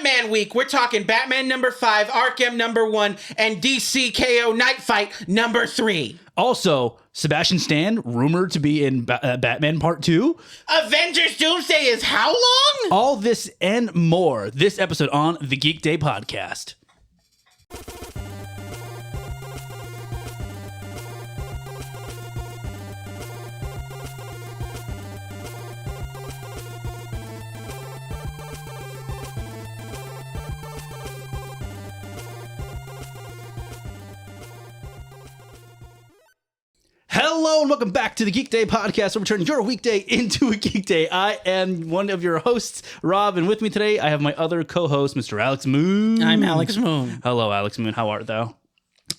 Batman week. We're talking Batman number 5, Arkham number 1, and DC KO Night Fight number 3. Also, Sebastian Stan rumored to be in Batman Part 2. Avengers Doomsday is how long? All this and more this episode on the Geekday Podcast. Hello and welcome back to the Geekday Podcast. We're turning your weekday into a geek day. I am one of your hosts, Rob, and with me today I have my other co-host, Mr. Alex Moon. I'm Alex Moon. Hello, Alex Moon. How art thou?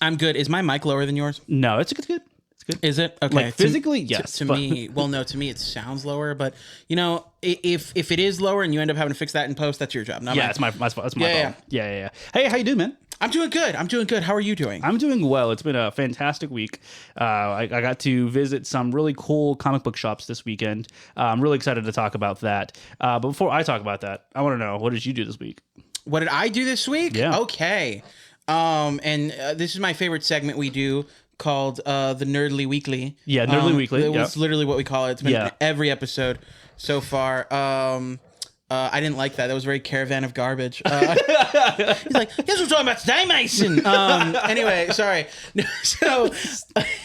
I'm good. Is my mic lower than yours? No, it's good. It's good. Is it? Okay. Like physically, yes. To me, well, no, to me it sounds lower, but you know, if it is lower and you end up having to fix that in post, that's your job. Not yeah, mine. it's my fault. Yeah. Yeah. Hey, how you doing, man? I'm doing good. How are you doing? I'm doing well. It's been a fantastic week. I got to visit some really cool comic book shops this weekend. I'm really excited to talk about that. But before I talk about that, I want to know, what did you do this week? What did I do this week? Yeah. Okay. This is my favorite segment we do called the Nerdly Weekly. Yeah, Nerdly Weekly. It was literally what we call it. It's been every episode so far. I didn't like that. That was very caravan of garbage. He's like, guess what we're talking about today, Mason? Anyway, sorry. So,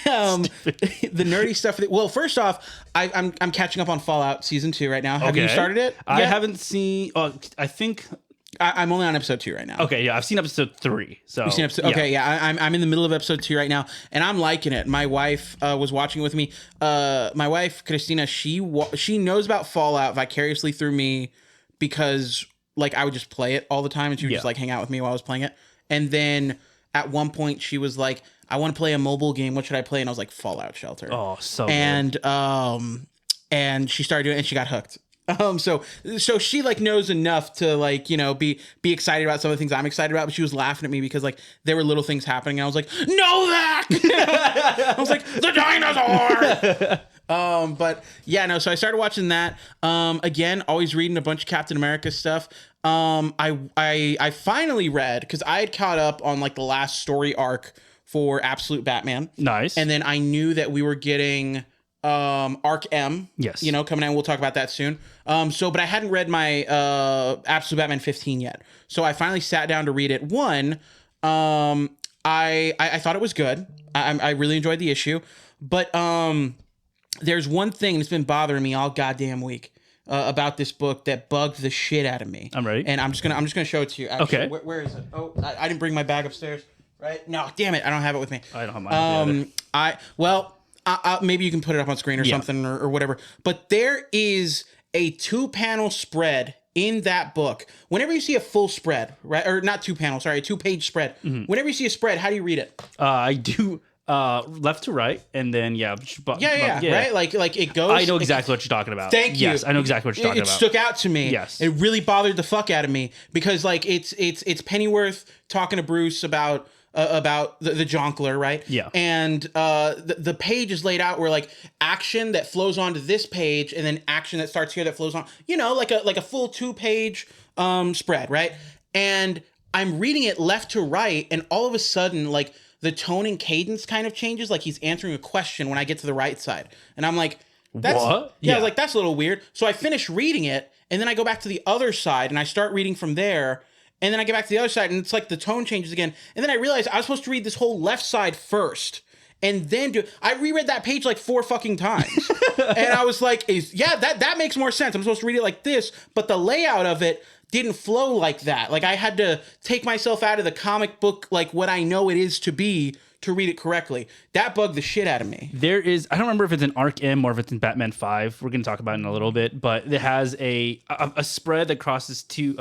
the nerdy stuff. Well, first off, I'm catching up on Fallout Season 2 right now. Have you started it? I haven't seen... I think... I'm only on episode 2 right now. Okay, yeah, I've seen episode 3. So you've seen episode, okay, yeah, I'm in the middle of episode 2 right now, and I'm liking it. My wife was watching it with me. My wife Christina, she knows about Fallout vicariously through me because like I would just play it all the time, and she would just like hang out with me while I was playing it. And then at one point she was like, "I want to play a mobile game. What should I play?" And I was like, "Fallout Shelter." Oh, so and and she started doing it, and she got hooked. So she like knows enough to like, you know, be excited about some of the things I'm excited about, but she was laughing at me because like there were little things happening and I was like, "No, that!" I was like, "The dinosaur!" But yeah, no, so I started watching that. Again, always reading a bunch of Captain America stuff. I finally read, because I had caught up on like the last story arc for Absolute Batman. Nice. And then I knew that we were getting Arc M, yes, you know, coming out. We'll talk about that soon. But I hadn't read my Absolute Batman 15 yet, so I finally sat down to read it. I thought it was good. I really enjoyed the issue, but there's one thing that's been bothering me all goddamn week about this book that bugged the shit out of me. I'm ready, and I'm just gonna show it to you. Actually, okay, where is it? Oh, I didn't bring my bag upstairs. Right? No, damn it, I don't have it with me. I don't have mine. Maybe you can put it up on screen or something or whatever. But there is a 2-panel spread in that book. Whenever you see a full spread, right? Or not 2-panel, sorry, a 2-page spread. Mm-hmm. Whenever you see a spread, how do you read it? I do left to right, and then right? Like it goes. I know exactly what you're talking about. Thank you. Yes, I know exactly what you're talking about. It stuck out to me. Yes. It really bothered the fuck out of me because like it's Pennyworth talking to Bruce about the Jonkler, right? Yeah. And the page is laid out where like action that flows onto this page and then action that starts here that flows on, you know, like a full 2-page spread, right? And I'm reading it left to right, and all of a sudden like the tone and cadence kind of changes, like he's answering a question when I get to the right side. And I'm like, that's what? Yeah, I was like, that's a little weird. So I finish reading it, and then I go back to the other side and I start reading from there. And then I get back to the other side, and it's like the tone changes again. And then I realized I was supposed to read this whole left side first, and then I reread that page like 4 fucking times. And I was like, that makes more sense. I'm supposed to read it like this, but the layout of it didn't flow like that. Like I had to take myself out of the comic book, like what I know it is to be, to read it correctly. That bugged the shit out of me. There is, I don't remember if it's in Arc M or if it's in Batman 5. We're going to talk about it in a little bit, but it has a spread that crosses two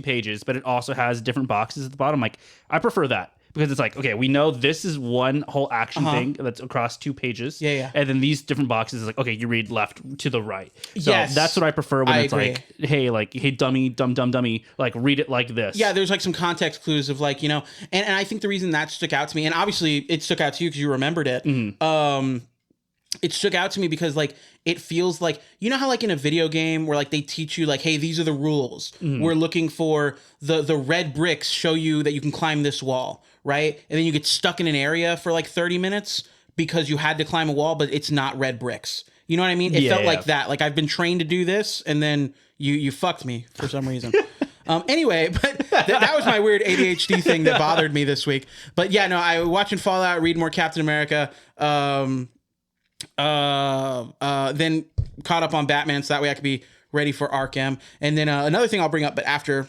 pages, but it also has different boxes at the bottom. Like, I prefer that. Because it's like, okay, we know this is one whole action thing that's across 2 pages. Yeah. And then these different boxes is like, okay, you read left to the right. So yes. That's what I prefer when it's agree. like, hey, dummy, dummy, like, read it like this. Yeah, there's like some context clues of like, you know, and I think the reason that stuck out to me, and obviously it stuck out to you because you remembered it, it stuck out to me because like it feels like, you know how like in a video game where like they teach you like, hey, these are the rules. We're looking for the red bricks show you that you can climb this wall, right? And then you get stuck in an area for like 30 minutes because you had to climb a wall, but it's not red bricks. You know what I mean? It felt like that. Like I've been trained to do this, and then you fucked me for some reason. Anyway, but that was my weird ADHD thing that bothered me this week. But yeah, no, I watching Fallout, read more Captain America, then caught up on Batman, so that way I could be ready for Arkham. And then another thing I'll bring up, but after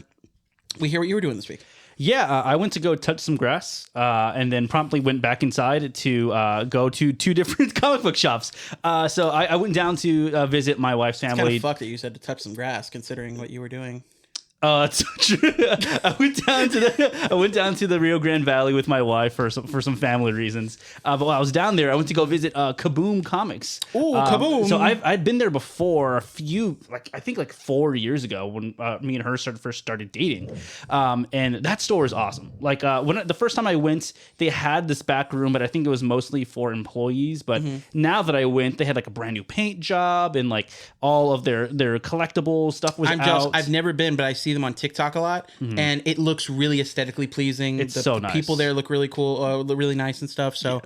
we hear what you were doing this week. Yeah, I went to go touch some grass, and then promptly went back inside to go to 2 different comic book shops. So I went down to visit my wife's family. It's kind of fucked that you said to touch some grass, considering what you were doing. That's so true. I went down to the Rio Grande Valley with my wife for some family reasons. But while I was down there, I went to go visit Kaboom Comics. Ooh, Kaboom! So I'd been there before I think 4 years ago when me and her first started dating. And that store is awesome. Like when the first time I went, they had this back room, but I think it was mostly for employees. But now that I went, they had like a brand new paint job and like all of their collectible stuff was out. I've never been, but I see them on TikTok a lot, and it looks really aesthetically pleasing. It's so nice. People there look really cool, look really nice and stuff. So,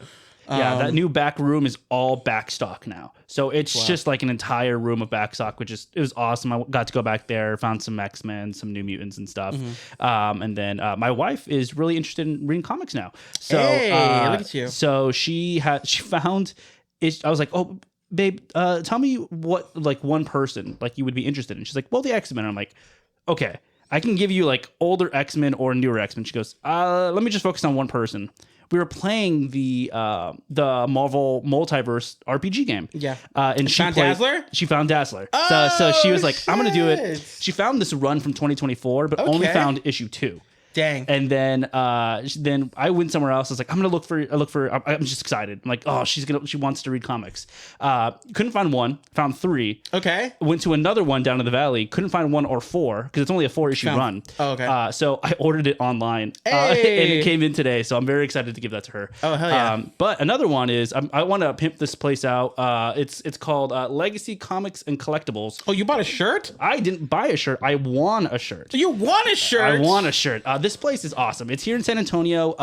that new back room is all back stock now. So it's just like an entire room of back stock, which it was awesome. I got to go back there, found some X-Men, some New Mutants and stuff. And then my wife is really interested in reading comics now. So hey, look at you. So she found it. I was like, oh, babe, tell me what like one person like you would be interested in. She's like, well, the X-Men. I'm like, okay, I can give you like older X-Men or newer X-Men. She goes, let me just focus on one person. We were playing the Marvel Multiverse RPG game. Yeah. And she found Dazzler? She found Dazzler. Oh, so she was like, I'm going to do it. shit. She found this run from 2024, but only found issue 2. Dang. And then I went somewhere else. I was like, I'm gonna look for. I'm just excited. I'm like, oh, she wants to read comics. Couldn't find one. Found 3. Okay. Went to another one down in the valley. Couldn't find 1 or 4 because it's only a 4-issue run. Oh, okay. So I ordered it online, Hey. and it came in today. So I'm very excited to give that to her. Oh, hell yeah. But another one is I want to pimp this place out. It's called Legacy Comics and Collectibles. Oh, you bought a shirt? I didn't buy a shirt. I won a shirt. So you want a shirt? I want a shirt. This place is awesome. It's here in San Antonio.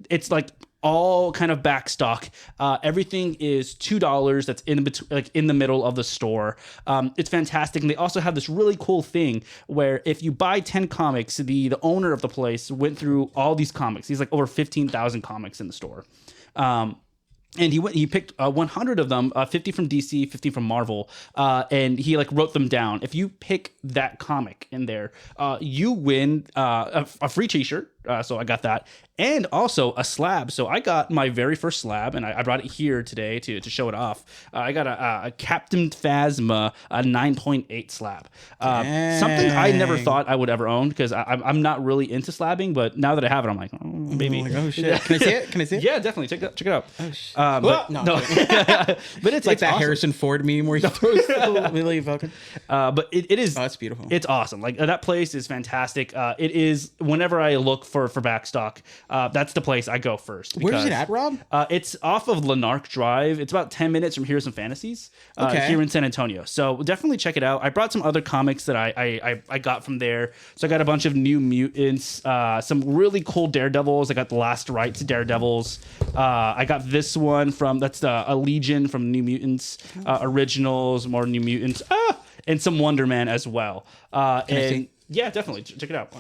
It's like all kind of back stock. Everything is $2. That's in the middle of the store. It's fantastic. And they also have this really cool thing where if you buy 10 comics, the owner of the place went through all these comics. He's like over 15,000 comics in the store. And he picked 100 of them, 50 from DC, 50 from Marvel, and he like wrote them down. If you pick that comic in there, you win a free T-shirt. So I got that, and also a slab. So I got my very first slab, and I brought it here today to show it off. I got a Captain Phasma, a 9.8 slab. Something I never thought I would ever own because I'm not really into slabbing, but now that I have it, I'm like, oh, maybe. Oh shit! Can I see it? Can I see it? Yeah, definitely. Check it out. Oh shit! But no. But it's like that awesome. Harrison Ford meme where he throws the Millie Falcon. But it is. Oh, that's beautiful. It's awesome. Like that place is fantastic. It is. Whenever I look for back stock, that's the place I go first. Where's it at, Rob? It's off of Lanark Drive. It's about 10 minutes from Heroes and Fantasies here in San Antonio. So definitely check it out. I brought some other comics that I got from there. So I got a bunch of New Mutants, some really cool Daredevils. I got the Last Rites Daredevils. I got this one that's a Legion from New Mutants originals, more New Mutants, and some Wonder Man as well. Yeah, definitely check it out.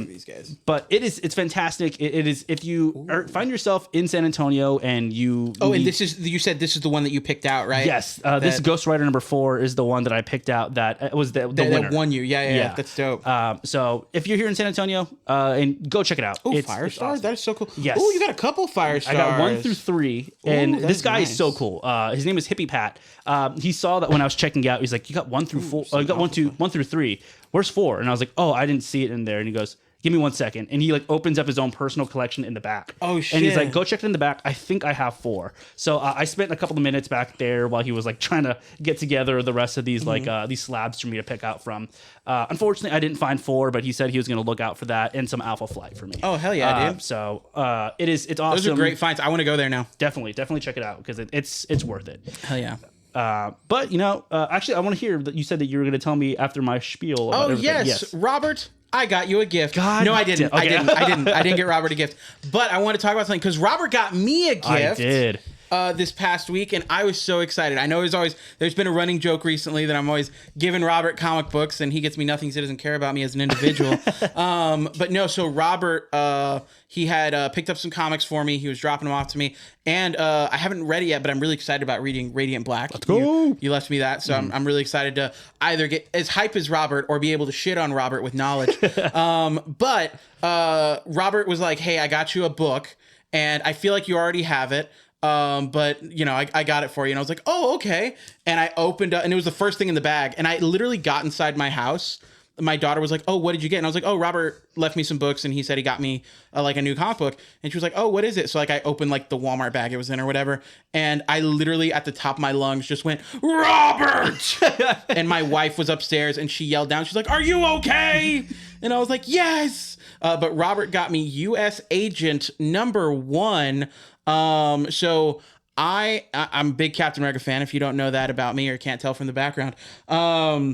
These guys. But it's fantastic. It is if you find yourself in San Antonio and you. Oh, and you said this is the one that you picked out, right? Yes, this Ghost Rider number 4 is the one that I picked out. That was the winner. That won you. Yeah. That's dope. So if you're here in San Antonio, and go check it out. Oh, Firestars, awesome. That is so cool. Yes. Oh, you got a couple Firestars. I got 1 through 3, and this guy nice. is so cool. His name is Hippie Pat. He saw that when I was checking out. He's like, "You got 1 through 4. You got 1 through 3. Where's 4?" And I was like, "Oh, I didn't see it in there." And he goes, give me 1 second. And he like opens up his own personal collection in the back. Oh, shit. And he's like, go check it in the back. I think I have 4. So I spent a couple of minutes back there while he was like trying to get together the rest of these like these slabs for me to pick out from. Unfortunately, I didn't find 4, but he said he was going to look out for that and some Alpha Flight for me. Oh, hell yeah, dude. So it's awesome. Those are great finds. I want to go there now. Definitely check it out because it's worth it. Hell yeah. But actually, I want to hear that you said that you were going to tell me after my spiel. About everything. Yes, Robert. I got you a gift. God, no, I didn't. okay. I didn't get Robert a gift. But I want to talk about something because Robert got me a gift. I did. This past week, and I was so excited. I know there's been a running joke recently that I'm always giving Robert comic books, and he gets me nothing because he doesn't care about me as an individual. But no, so Robert, he had picked up some comics for me. He was dropping them off to me, and I haven't read it yet, but I'm really excited about reading Radiant Black. Let's go. You left me that, so I'm really excited to either get as hype as Robert or be able to shit on Robert with knowledge. But Robert was like, "Hey, I got you a book, and I feel like you already have it." But I got it for you, and I was like, oh, okay. And I opened up, and it was the first thing in the bag, and I literally got inside my house. My daughter was like, oh, what did you get? And I was like, oh, Robert left me some books, and he said he got me like a new comic book. And she was like, oh, what is it? So like I opened like the Walmart bag it was in or whatever, and I literally at the top of my lungs just went, Robert! And my wife was upstairs, and she yelled down. She's like, are you okay? And I was like, yes. But Robert got me U.S. Agent #1. So I'm a big Captain America fan. If you don't know that about me or can't tell from the background, I'm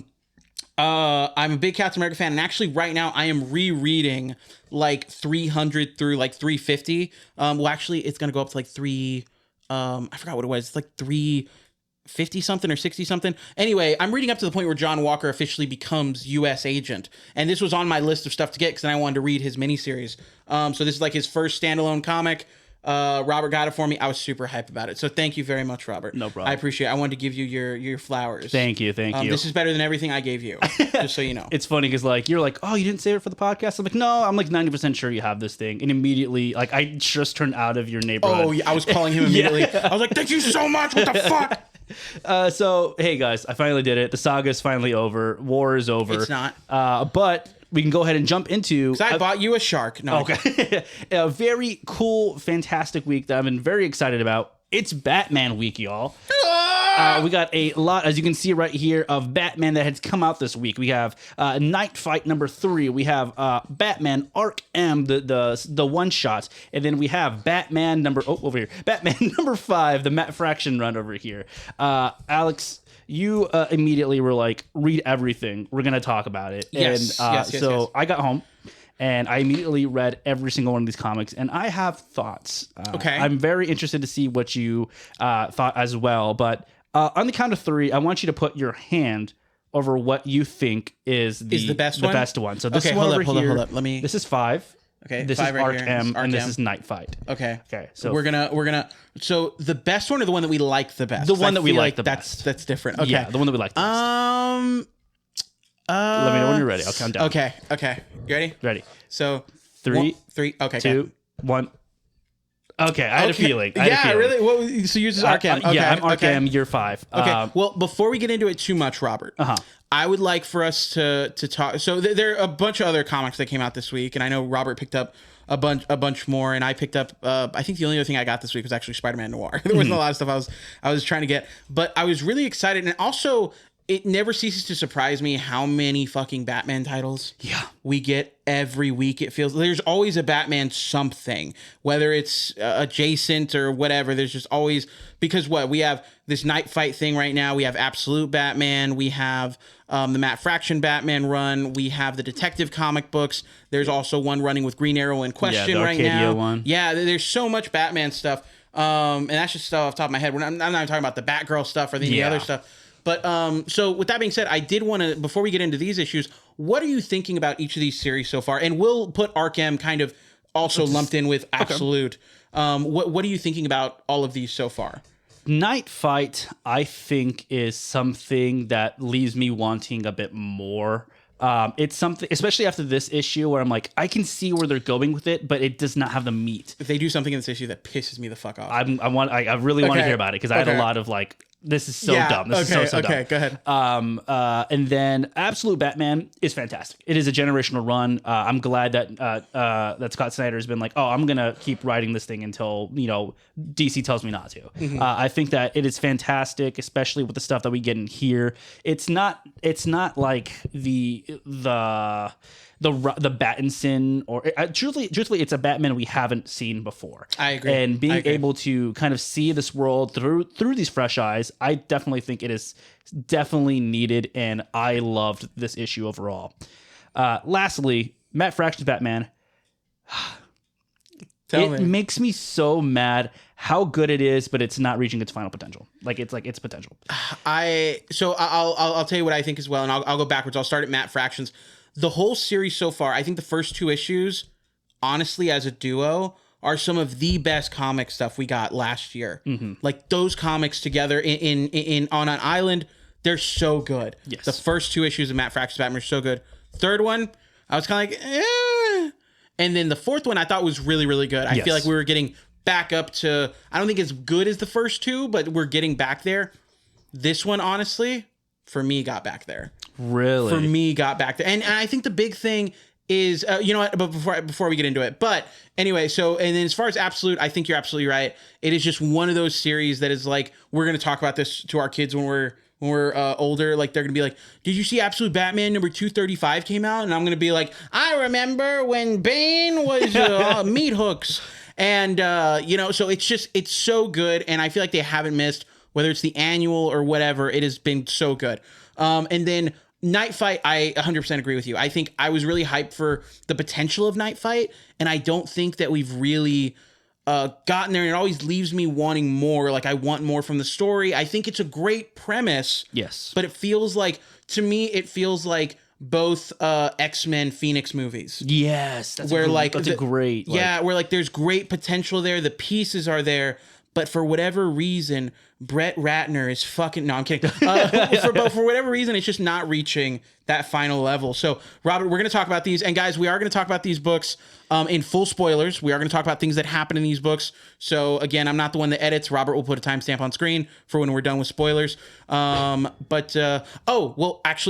a big Captain America fan. And actually right now I am rereading like 300 through like 350. Well, actually it's going to go up to like I forgot what it was. It's like 350 something or 60 something. Anyway, I'm reading up to the point where John Walker officially becomes U.S. Agent. And this was on my list of stuff to get because I wanted to read his miniseries. So this is like his first standalone comic. Robert got it for me. I was super hyped about it. So thank you very much, Robert. No problem. I appreciate it. I wanted to give you your flowers. Thank you. This is better than everything I gave you, just so you know. It's funny because like you're like, oh, you didn't save it for the podcast. I'm like, no, I'm like 90% sure you have this thing. And immediately, like I just turned out of your neighborhood. Oh, yeah, I was calling him immediately. Yeah. I was like, thank you so much. What the fuck? So hey guys, I finally did it. The saga is finally over. War is over. It's not. But we can go ahead and jump into... Because I bought you a shark. No. Okay. A very cool, fantastic week that I've been very excited about. It's Batman week, y'all. We got a lot, as you can see right here, of Batman that has come out this week. We have Night Fight #3. We have Batman Arc M, the one shots, and then we have Batman over here. Batman #5, the Matt Fraction run over here. Alex, you immediately were like, read everything. We're going to talk about it. Yes, and yes. I got home and I immediately read every single one of these comics and I have thoughts. Okay. I'm very interested to see what you thought as well. But on the count of 3, I want you to put your hand over what you think is the best one. So this is one over here. Hold up. Let me... This is 5. Okay, this is right Arc here. M, and this M. is Night Fight. Okay. So we're gonna. So the best one or the one that we like the best? The one that we like the best. That's different. Okay. Yeah, the one that we like the best. Let me know when you're ready. I'll count down. Okay. You ready? Ready. So 3, 3. Okay. 2, 1. Okay, I had a feeling. Really? What, so yours is Arc M. Okay, yeah, I'm Arc M. You're 5. Okay. Well, before we get into it too much, Robert, I would like for us to talk. So there are a bunch of other comics that came out this week, and I know Robert picked up a bunch more, and I picked up. I think the only other thing I got this week was actually Spider-Man Noir. There wasn't a lot of stuff I was trying to get, but I was really excited, and also it never ceases to surprise me how many fucking Batman titles we get every week. It feels there's always a Batman something, whether it's adjacent or whatever. There's just always, because we have this Night Fight thing right now. We have Absolute Batman. We have the Matt Fraction Batman run. We have the Detective comic books. There's also one running with Green Arrow in question the right Arcadia now. One. Yeah, there's so much Batman stuff. And that's just stuff off the top of my head. I'm not talking about the Batgirl stuff or the other stuff. But so with that being said, I did want to, before we get into these issues, what are you thinking about each of these series so far? And we'll put Arc M kind of also lumped in with Absolute. Okay. What are you thinking about all of these so far? Night Fight, I think, is something that leaves me wanting a bit more. It's something, especially after this issue, where I'm like, I can see where they're going with it, but it does not have the meat. If they do something in this issue that pisses me the fuck off, I really want to hear about it because I had a lot of like, This is so dumb. This is so dumb. Okay, go ahead. And then Absolute Batman is fantastic. It is a generational run. I'm glad that Scott Snyder has been like, oh, I'm gonna keep writing this thing until DC tells me not to. Mm-hmm. I think that it is fantastic, especially with the stuff that we get in here. It's not like the Battinson or truthfully, it's a Batman we haven't seen before. I agree. And being able to kind of see this world through these fresh eyes, I definitely think it is definitely needed, and I loved this issue overall. Lastly, Matt Fraction's Batman. It makes me so mad how good it is, but it's not reaching its final potential. Like its potential. I'll tell you what I think as well, and I'll go backwards. I'll start at Matt Fractions. The whole series so far, I think the first 2 issues, honestly, as a duo, are some of the best comic stuff we got last year. Mm-hmm. Like those comics together in on an island, they're so good. Yes. The first 2 issues of Matt Fraction's Batman are so good. Third one, I was kind of like, eh. And then the fourth one I thought was really, really good. I feel like we were getting back up to, I don't think as good as the first 2, but we're getting back there. This one, honestly, for me, got back there. Really? For me, got back there. And I think the big thing is, you know what, but before we get into it. But anyway, so, and then as far as Absolute, I think you're absolutely right. It is just one of those series that is like, we're going to talk about this to our kids when we're older. Like, they're going to be like, did you see Absolute Batman number 235 came out? And I'm going to be like, I remember when Bane was meat hooks. And, so it's so good. And I feel like they haven't missed, whether it's the annual or whatever, it has been so good. And then Night Fight, I 100% agree with you. I think I was really hyped for the potential of Night Fight, and I don't think that we've really gotten there, and it always leaves me wanting more. Like, I want more from the story. I think it's a great premise. Yes. But it feels like, to me, both X-Men Phoenix movies. Yes. That's where great. Where like there's great potential there. The pieces are there. But for whatever reason, Brett Ratner is fucking... No, I'm kidding. For whatever reason, it's just not reaching that final level. So, Robert, we're going to talk about these. And guys, we are going to talk about these books in full spoilers. We are going to talk about things that happen in these books. So, again, I'm not the one that edits. Robert will put a timestamp on screen for when we're done with spoilers. Actually,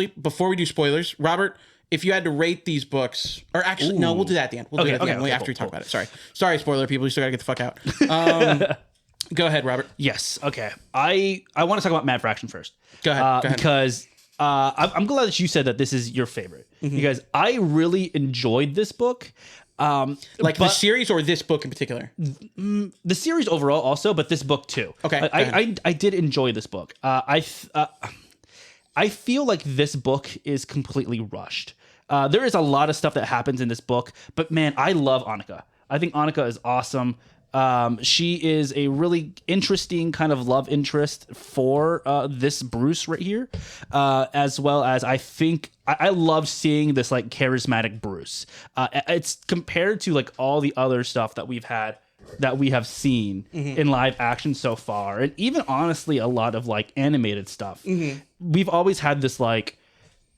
before we do spoilers, Robert... If you had to rate these books, or actually, no, we'll do that at the end. We'll do it at the end after we talk about it. Sorry, spoiler people. You still gotta get the fuck out. Go ahead, Robert. Yes. Okay. I want to talk about Mad Fraction first. Go ahead. Because I'm glad that you said that this is your favorite, because I really enjoyed this book. The series or this book in particular? The series overall also, but this book too. Okay. I did enjoy this book. I feel like this book is completely rushed. There is a lot of stuff that happens in this book, but man, I love Annika. I think Annika is awesome. She is a really interesting kind of love interest for this Bruce right here, as well as I think I love seeing this like charismatic Bruce. It's compared to like all the other stuff that we have seen in live action so far, and even honestly a lot of like animated stuff. We've always had this like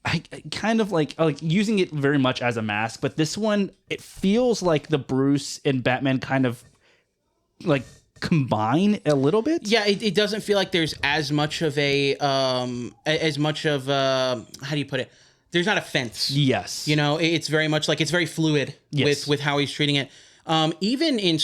I kind of like using it very much as a mask, but this one, it feels like the Bruce and Batman kind of like combine a little bit. Yeah, it doesn't feel like there's as much of a how do you put it? There's not a fence. Yes. You know, it's very much like it's very fluid with how he's treating it. Even in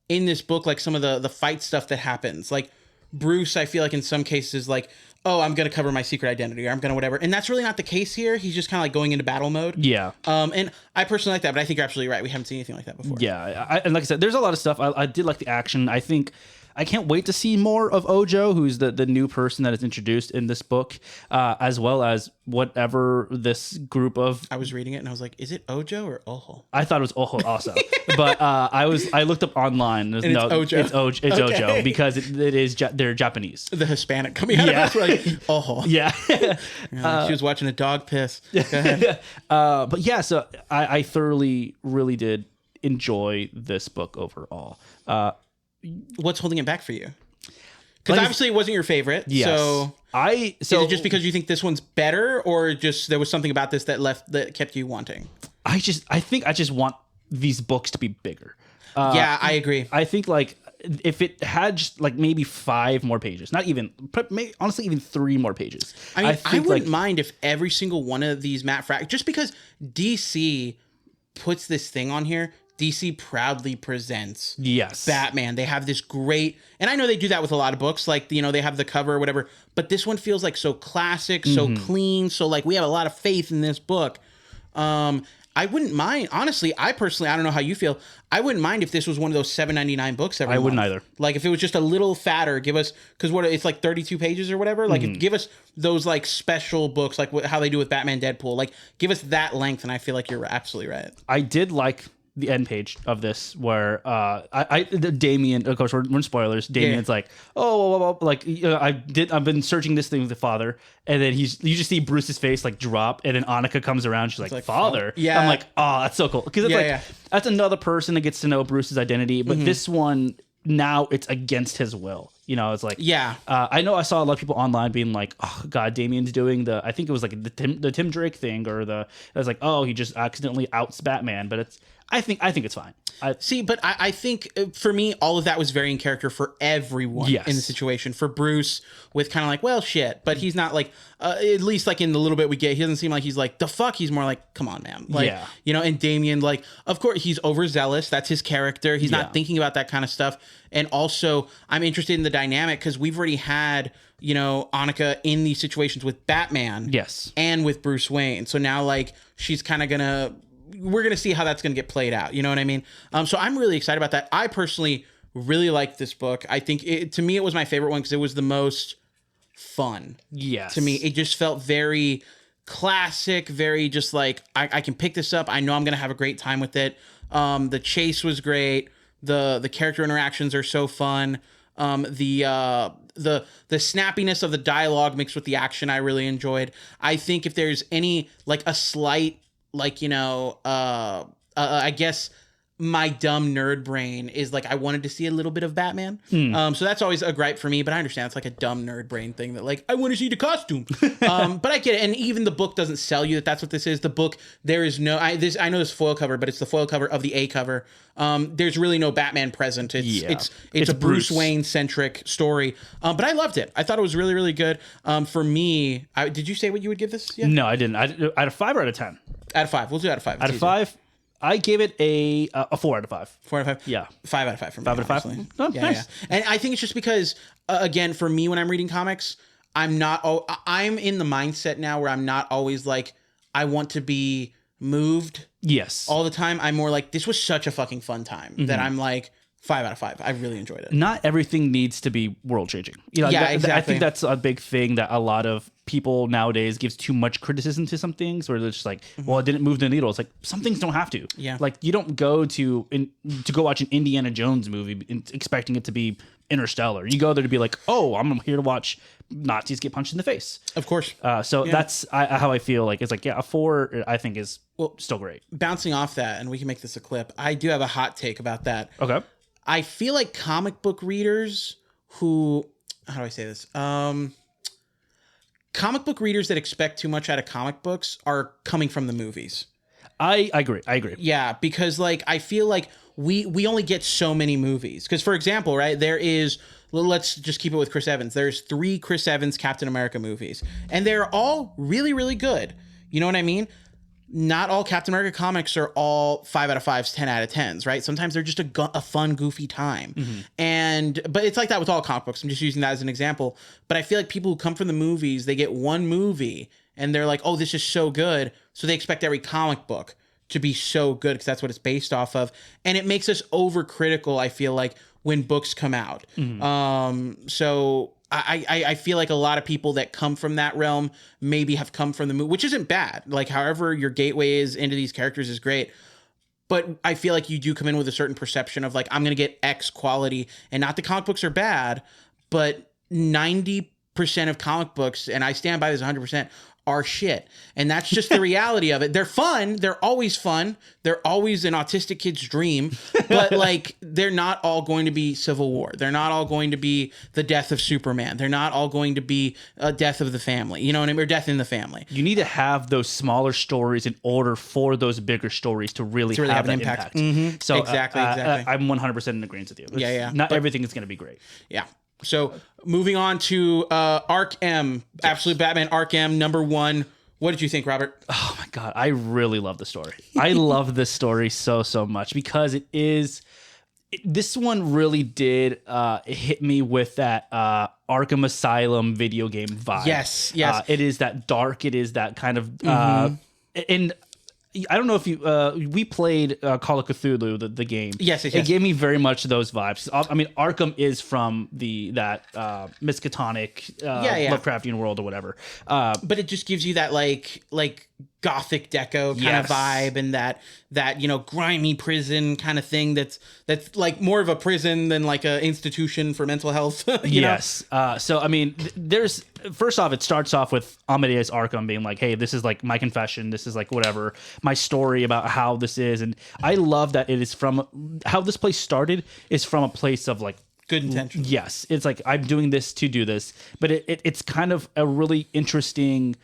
in this book, like some of the fight stuff that happens, like Bruce, I feel like in some cases, like, oh, I'm going to cover my secret identity, or I'm going to whatever. And that's really not the case here. He's just kind of like going into battle mode. Yeah. And I personally like that, but I think you're absolutely right. We haven't seen anything like that before. Yeah. And like I said, there's a lot of stuff. I did like the action. I think I can't wait to see more of Ojo, who's the new person that is introduced in this book, as well as whatever this group of... I was reading it and I was like, is it Ojo or Ojo? I thought it was Ojo also. But I looked up online. And it's Ojo. It's Ojo because they're Japanese. The Hispanic coming out of us, like, Ojo. Yeah. She was watching a dog piss. Go ahead. But yeah, so I thoroughly really did enjoy this book overall. What's holding it back for you? Because obviously it wasn't your favorite. Yes. So is it just because you think this one's better, or just there was something about this that kept you wanting? I think I just want these books to be bigger. Yeah, I agree. I think like if it had just like maybe 5 more pages, not even, maybe, honestly, even 3 more pages. I mean, I think wouldn't mind if every single one of these Matt Fraction, just because DC puts this thing on here, DC proudly presents yes, Batman. They have this great, and I know they do that with a lot of books, like, you know, they have the cover or whatever, but this one feels like so classic, so clean, so like we have a lot of faith in this book. I wouldn't mind, honestly, I don't know how you feel, I wouldn't mind if this was one of those $7.99 books every month. wouldn't either. Like if it was just a little fatter, give us, because what, it's like 32 pages or whatever, like give us those like special books, like how they do with Batman Deadpool, like give us that length, and I feel like you're absolutely right. I did like the end page of this where Damien, of course, we're in spoilers. Damien's like, like, you know, I've been searching this thing with the father, and then you just see Bruce's face like drop, and then Annika comes around, she's like father. Yeah. I'm like, oh, that's so cool, because it's that's another person that gets to know Bruce's identity, but this one now it's against his will. You know, it's like, I know I saw a lot of people online being like, oh God, Damien's doing I think it was like the Tim Drake thing, or it was like, oh, he just accidentally outs Batman, but I think it's fine. But I think for me, all of that was very in character for everyone in the situation. For Bruce, with kind of like, well, shit, but he's not like, at least like in the little bit we get, he doesn't seem like he's like, the fuck, he's more like, come on, man. Like, you know, and Damien, like, of course, he's overzealous. That's his character. He's not thinking about that kind of stuff. And also, I'm interested in the dynamic because we've already had, you know, Annika in these situations with Batman. Yes. And with Bruce Wayne. So now, like, she's kind of we're going to see how that's going to get played out. You know what I mean? So I'm really excited about that. I personally really liked this book. I think to me, it was my favorite one because it was the most fun. Yes. To me, it just felt very classic, very just like, I can pick this up. I know I'm going to have a great time with it. The chase was great. The character interactions are so fun. The snappiness of the dialogue mixed with the action, I really enjoyed. I think if there's any, like a slight, like, you know, I guess my dumb nerd brain is like, I wanted to see a little bit of Batman. So that's always a gripe for me, but I understand it's like a dumb nerd brain thing that like, I want to see the costume. But I get it. And even the book doesn't sell you that that's what this is. The book, there is no, I know this foil cover, but it's the foil cover of the A cover. There's really no Batman present. It's a Bruce Wayne centric story. But I loved it. I thought it was really, really good. For me, did you say what you would give this yet? No, I didn't. Out of 5 or out of 10? Out of 5. We'll do out of 5. Out of 5? I gave it a 4 out of 5. 4 out of 5? Yeah. 5 out of 5 for me. 5 out of 5? Oh, yeah, nice. Yeah. And I think it's just because, again, for me, when I'm reading comics, I'm in the mindset now where I'm not always like, I want to be moved. Yes. All the time. I'm more like, this was such a fucking fun time that I'm like, 5 out of 5. I really enjoyed it. Not everything needs to be world changing. You know, exactly. I think that's a big thing that a lot of people nowadays gives too much criticism to some things, where they're just like, well, it didn't move the needle. It's like, some things don't have to. Yeah. Like, you don't go to go watch an Indiana Jones movie expecting it to be Interstellar. You go there to be like, oh, I'm here to watch Nazis get punched in the face. Of course. So that's how I feel. Like, it's like, yeah, a 4 I think is still great. Bouncing off that, and we can make this a clip, I do have a hot take about that. Okay. I feel like comic book readers who, how do I say this? Comic book readers that expect too much out of comic books are coming from the movies. I agree. Yeah, because like I feel like we only get so many movies. Because for example, right, there is, let's just keep it with Chris Evans. There's 3 Chris Evans Captain America movies, and they're all really, really good. You know what I mean? Not all Captain America comics are all 5 out of 5s, 10 out of 10s, right? Sometimes they're just a fun, goofy time. But it's like that with all comic books. I'm just using that as an example. But I feel like people who come from the movies, they get one movie and they're like, oh, this is so good. So they expect every comic book to be so good because that's what it's based off of. And it makes us overcritical, I feel like, when books come out. So I feel like a lot of people that come from that realm maybe have come from the movie, which isn't bad. Like, however your gateway is into these characters is great. But I feel like you do come in with a certain perception of like, I'm going to get X quality, and not the comic books are bad, but 90% of comic books, and I stand by this 100%, are shit. And that's just the reality of it. They're fun. They're always fun. They're always an autistic kid's dream. But like, they're not all going to be Civil War. They're not all going to be the death of Superman. They're not all going to be a death of the family. You know what I mean? Or death in the family. You need to have those smaller stories in order for those bigger stories to really have an impact. Mm-hmm. So exactly. I'm 100% in agreement with you. Not everything is going to be great. Yeah. So moving on to Arc M, Absolute Batman Arc M #1. What did you think, Robert? Oh my God, I really love the story. I love this story so much because this one really did hit me with that Arkham Asylum video game vibe. Yes. It is that dark. It is that kind of and I don't know if you we played Call of Cthulhu, the game. Yes. It gave me very much those vibes. I mean, Arkham is from that Miskatonic Lovecraftian world or whatever. But it just gives you that like Gothic deco kind of vibe, and that grimy prison kind of thing that's like more of a prison than like a institution for mental health. you know? So I mean, there's first off, it starts off with Amadeus Arkham being like, hey, this is like my confession, this is like whatever, my story about how this is. And I love that it is from how this place started is from a place of like good intention. Yes, it's like I'm doing this to do this, but it's kind of a really interesting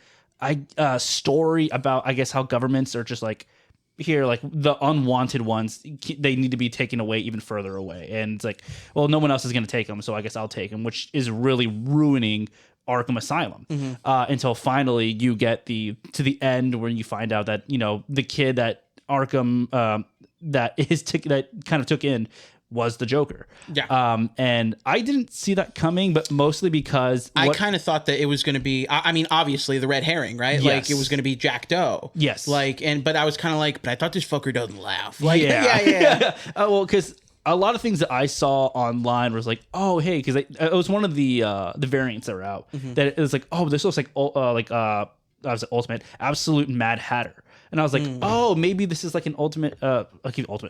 story about, I guess, how governments are just like, here, like the unwanted ones, they need to be taken away even further away. And it's like, well, no one else is going to take them, so I guess I'll take them, which is really ruining Arkham Asylum until finally you get to the end where you find out that, the kid that Arkham that kind of took in was the Joker. Yeah. And I didn't see that coming, but mostly because I kind of thought that it was going to be, I mean, obviously the red herring, right? Yes. Like it was going to be Jack Doe. Yes. But I was kind of like, but I thought this fucker doesn't laugh. Like, yeah. Well, because a lot of things that I saw online was like, oh, hey, because it was one of the variants that were out that it was like, oh, this looks like I was Ultimate Absolute Mad Hatter. And I was like, oh, maybe this is like an ultimate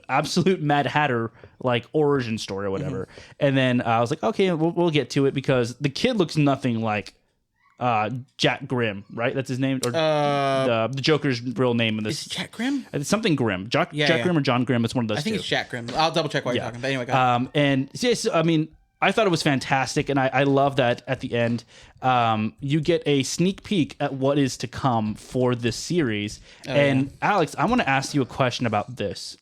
Absolute Mad Hatter like origin story or whatever. And then I was like, okay, we'll get to it because the kid looks nothing like Jack Grimm, right? That's his name, or the Joker's real name in this. Is it Jack Grimm? It's something Grimm. Jack Grimm or John Grimm. It's one of those. I think two. it's Jack Grimm. I'll double check while you're talking. But anyway, go ahead. And yes, I mean, I thought it was fantastic, and I love that at the end you get a sneak peek at what is to come for this series. Alex, I want to ask you a question about this.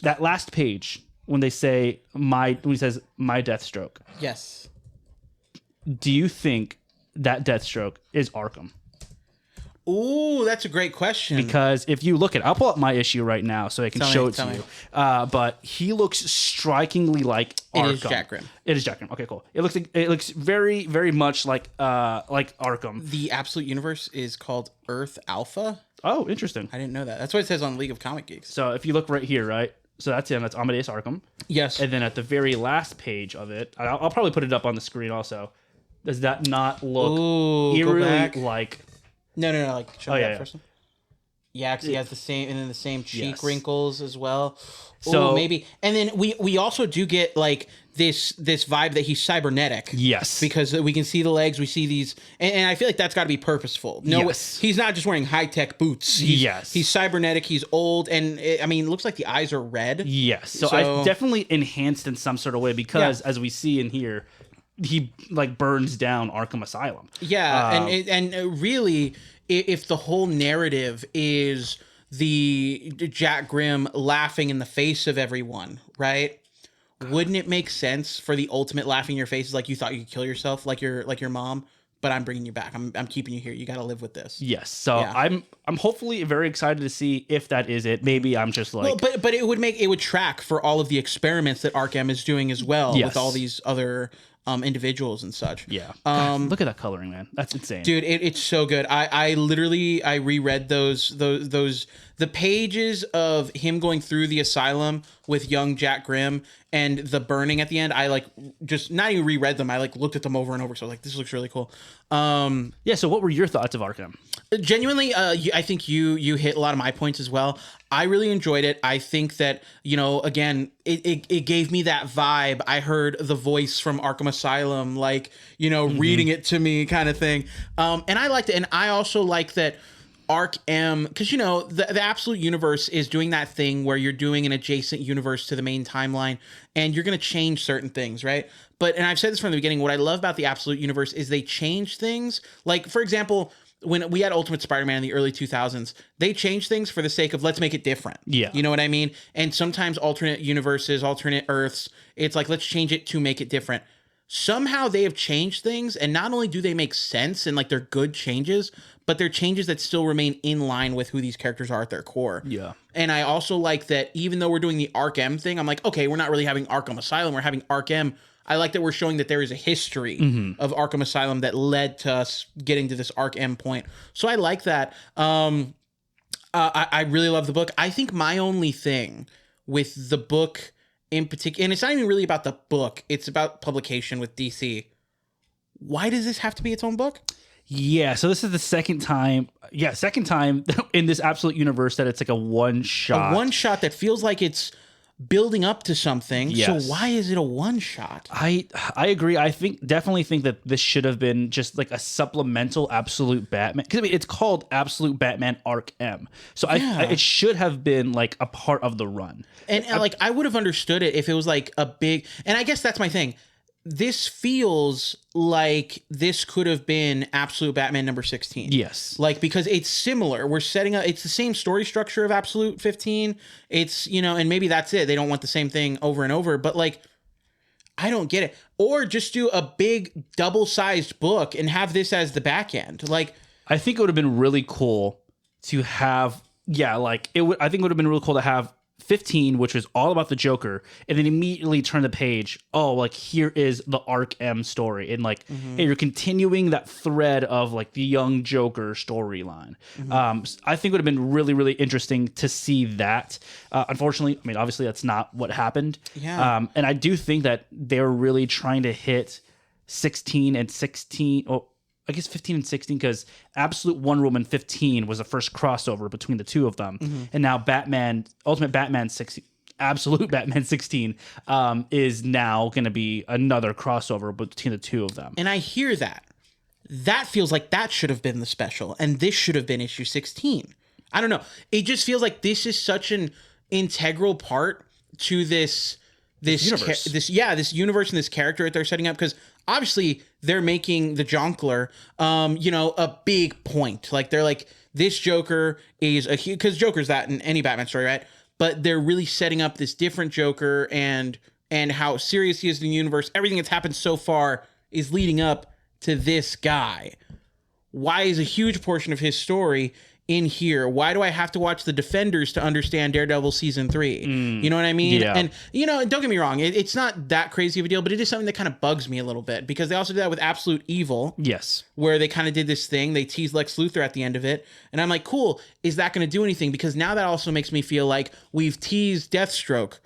That last page when they say when he says my Deathstroke. Yes. Do you think that Deathstroke is Arkham? Ooh, that's a great question. Because if you look at, I'll pull up my issue right now so I can show it to you. But he looks strikingly like Arkham. It is Jack Grimm. It is Jack Grimm. Okay, cool. It looks very, very much like Arkham. The Absolute Universe is called Earth Alpha. Oh, interesting. I didn't know that. That's what it says on League of Comic Geeks. So if you look right here, right? So that's him. That's Amadeus Arkham. Yes. And then at the very last page of it, I'll probably put it up on the screen also. Does that not look eerily like? No. Like, show me that first one. Yeah, because he has the same, and then the same cheek wrinkles as well. So maybe, and then we also do get like this vibe that he's cybernetic. Yes, because we can see the legs, we see these, and I feel like that's got to be purposeful. No, he's not just wearing high tech boots. He's cybernetic. He's old, and it looks like the eyes are red. Yes, so I definitely enhanced in some sort of way because as we see in here, he like burns down Arkham Asylum. Yeah, and really, if the whole narrative is the Jack Grimm laughing in the face of everyone, right? Wouldn't it make sense for the ultimate laughing in your face is like you thought you could kill yourself, like your mom, but I'm bringing you back. I'm keeping you here. You got to live with this. Yes. So I'm hopefully very excited to see if that is it. Maybe I'm just like, well, but it would track for all of the experiments that Arkham is doing as well with all these other individuals and such. Yeah. God, look at that coloring, man. That's insane. Dude, it's so good. I literally reread those the pages of him going through the asylum with young Jack Grimm and the burning at the end, I like just not even reread them. I like looked at them over and over. So like, this looks really cool. Yeah. So what were your thoughts of Arkham? Genuinely, I think you hit a lot of my points as well. I really enjoyed it. I think that, you know, again, it gave me that vibe. I heard the voice from Arkham Asylum, like, you know, reading it to me kind of thing. And I liked it. And I also like that Arc M, because, you know, the Absolute Universe is doing that thing where you're doing an adjacent universe to the main timeline and you're going to change certain things, right? But, and I've said this from the beginning, what I love about the Absolute Universe is they change things. Like, for example, when we had Ultimate Spider-Man in the early 2000s, they changed things for the sake of let's make it different. Yeah. You know what I mean? And sometimes alternate universes, alternate Earths, it's like, let's change it to make it different. Somehow they have changed things, and not only do they make sense and like they're good changes, but they're changes that still remain in line with who these characters are at their core. Yeah. And I also like that even though we're doing the Arc M thing, I'm like, okay, we're not really having Arkham Asylum, we're having Arc M. I like that we're showing that there is a history of Arkham Asylum that led to us getting to this Arc M point. So I like that. I really love the book. I think my only thing with the book in particular, and it's not even really about the book, it's about publication with DC. Why does this have to be its own book? Yeah, so this is the second time in this Absolute Universe that it's like a one shot. A one shot that feels like it's building up to something. Yes. So why is it a one shot? I agree. I definitely think that this should have been just like a supplemental Absolute Batman, because I mean it's called Absolute Batman Arc M. So it should have been like a part of the run. And like I would have understood it if it was like a big, and I guess that's my thing. This feels like this could have been Absolute Batman number 16. Yes. Like, because it's similar. We're setting up, it's the same story structure of Absolute 15. It's, you know, and maybe that's it. They don't want the same thing over and over, but like, I don't get it. Or just do a big double-sized book and have this as the back end. Like, I think it would have been really cool to have, I think it would have been really cool to have 15, which was all about the Joker, and then immediately turn the page. Oh, like here is the Arc M story, and like hey, you're continuing that thread of like the young Joker storyline. I think it would have been really, really interesting to see that. Unfortunately, I mean, obviously that's not what happened. Yeah. And I do think that they're really trying to hit 16 and 16. Oh, I guess 15 and 16, because Absolute Wonder Woman 15 was the first crossover between the two of them. And now Ultimate Batman 16, Absolute Batman 16 is now going to be another crossover between the two of them. And I hear that. That feels like that should have been the special, and this should have been issue 16. I don't know. It just feels like this is such an integral part to this universe. This universe and this character that they're setting up, because obviously they're making the Jonkler, a big point. Like they're like, this Joker is because Joker's that in any Batman story, right? But they're really setting up this different Joker and how serious he is in the universe. Everything that's happened so far is leading up to this guy. Why is a huge portion of his story in here? Why do I have to watch The Defenders to understand Daredevil season 3? You know what I mean? Yeah. And, don't get me wrong, it's not that crazy of a deal, but it is something that kind of bugs me a little bit, because they also did that with Absolute Evil. Yes. Where they kind of did this thing. They teased Lex Luthor at the end of it. And I'm like, cool, is that going to do anything? Because now that also makes me feel like we've teased Deathstroke.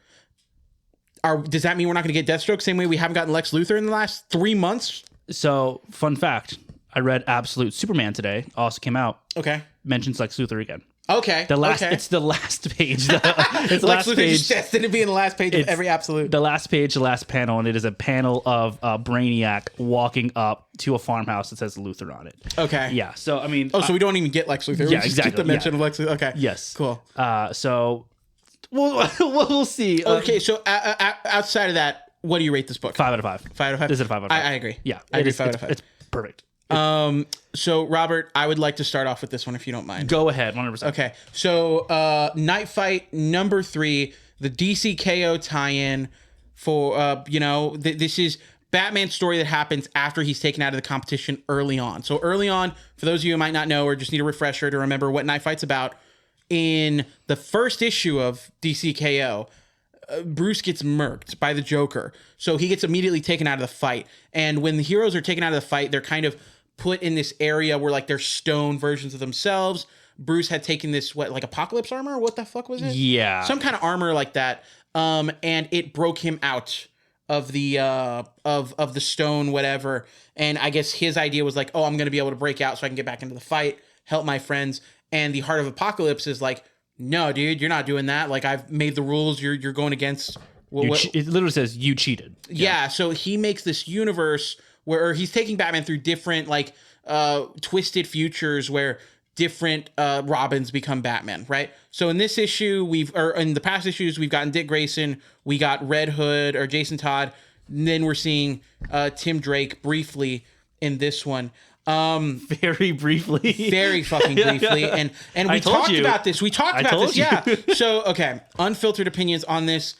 Does that mean we're not going to get Deathstroke same way we haven't gotten Lex Luthor in the last 3 months? So, fun fact, I read Absolute Superman today. Also came out. Okay. Mentions Lex Luthor again. Okay. It's the last page. It's the Lex last Luthor page. is destined to be in the last page of every Absolute. The last page, the last panel, and it is a panel of Brainiac walking up to a farmhouse that says Luthor on it. Okay. Yeah. So I mean. So we don't even get Lex Luthor. Yeah, We just exactly. Get the mention of Lex Luthor. Okay. Yes. Cool. So we'll see. Okay. So outside of that, what do you rate this book? 5 out of 5. 5 out of 5. This is a 5 out of 5. I agree. Yeah. I agree. 5 out of 5. It's perfect. So Robert, I would like to start off with this one if you don't mind. Go ahead. 100%. Okay. So Night Fight number 3, the DCKO tie-in for this is Batman's story that happens after he's taken out of the competition early on. So early on, for those of you who might not know or just need a refresher to remember what Night Fight's about, in the first issue of DCKO, Bruce gets murked by the Joker. So he gets immediately taken out of the fight. And when the heroes are taken out of the fight, they're kind of put in this area where like they're stone versions of themselves. Bruce had taken this like apocalypse armor. What the fuck was it? Yeah, some kind of armor like that. And it broke him out of the of the stone, whatever. And I guess his idea was like, oh, I'm gonna be able to break out so I can get back into the fight, help my friends. And the Heart of Apocalypse is like, no, dude, you're not doing that. Like, I've made the rules. You're going against. It literally says you cheated. Yeah. So he makes this universe where he's taking Batman through different like twisted futures where different Robins become Batman, right? So in this issue, in the past issues, we've gotten Dick Grayson, we got Red Hood or Jason Todd, and then we're seeing Tim Drake briefly in this one. Very briefly. Very fucking briefly. And we talked about this. We talked about this. Yeah. So, okay. Unfiltered opinions on this.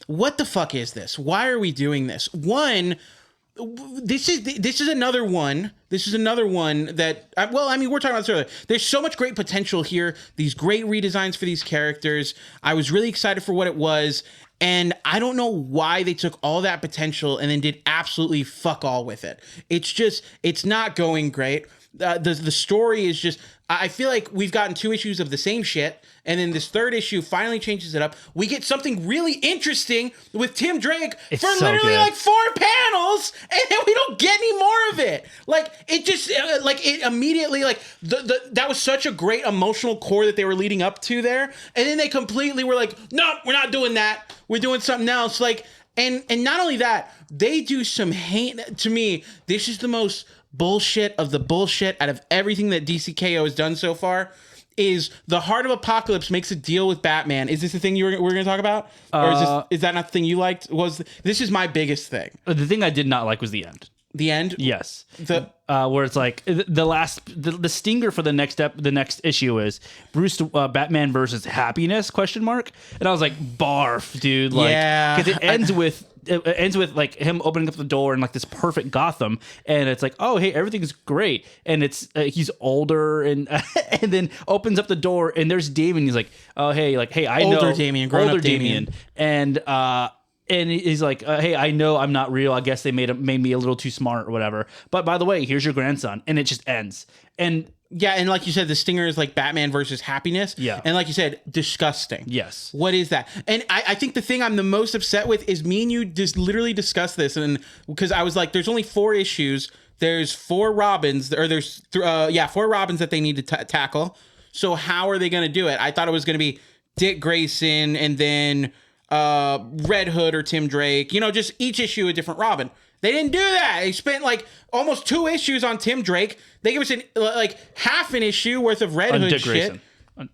What the fuck is this? Why are we doing this? One, this is another one. This is another one that, well, I mean, we're talking about this earlier. There's so much great potential here. These great redesigns for these characters. I was really excited for what it was. And I don't know why they took all that potential and then did absolutely fuck all with it. It's not going great. The story is just, I feel like we've gotten 2 issues of the same shit. And then this 3rd issue finally changes it up. We get something really interesting with Tim Drake for literally like 4 panels. And then we don't get any more of it. Like, it just, like, it immediately, like, that was such a great emotional core that they were leading up to there. And then they completely were like, no, we're not doing that. We're doing something else. Like, and not only that, they do some hate. To me, this is the most bullshit of the bullshit out of everything that DCKO has done so far. Is the Heart of Apocalypse makes a deal with Batman. Is this the thing we're going to talk about? Or is that not the thing you liked? This is my biggest thing. The thing I did not like was the end. The end? Yes. Where it's like the stinger for the next issue is Bruce Batman versus Happiness ? And I was like, barf, dude. Like, yeah. Because it ends with like him opening up the door and like this perfect Gotham, and it's like, oh hey, everything's great, and it's he's older and and then opens up the door and there's Damian. He's like, oh hey, I know older Damian, grown up Damian, and he's like, hey, I know I'm not real. I guess they made me a little too smart or whatever. But by the way, here's your grandson, and it just ends. And yeah, and like you said, the stinger is like Batman versus Happiness. Yeah. And like you said, disgusting. Yes. What is that? And I think the thing I'm the most upset with is me and you just literally discussed this. And because I was like, there's only 4 issues. There's 4 Robins, or there's 4 Robins that they need to tackle. So how are they going to do it? I thought it was going to be Dick Grayson and then Red Hood or Tim Drake. You know, just each issue a different Robin. They didn't do that. They spent like almost 2 issues on Tim Drake. They gave us like half an issue worth of Red Hood Dick shit. Grayson.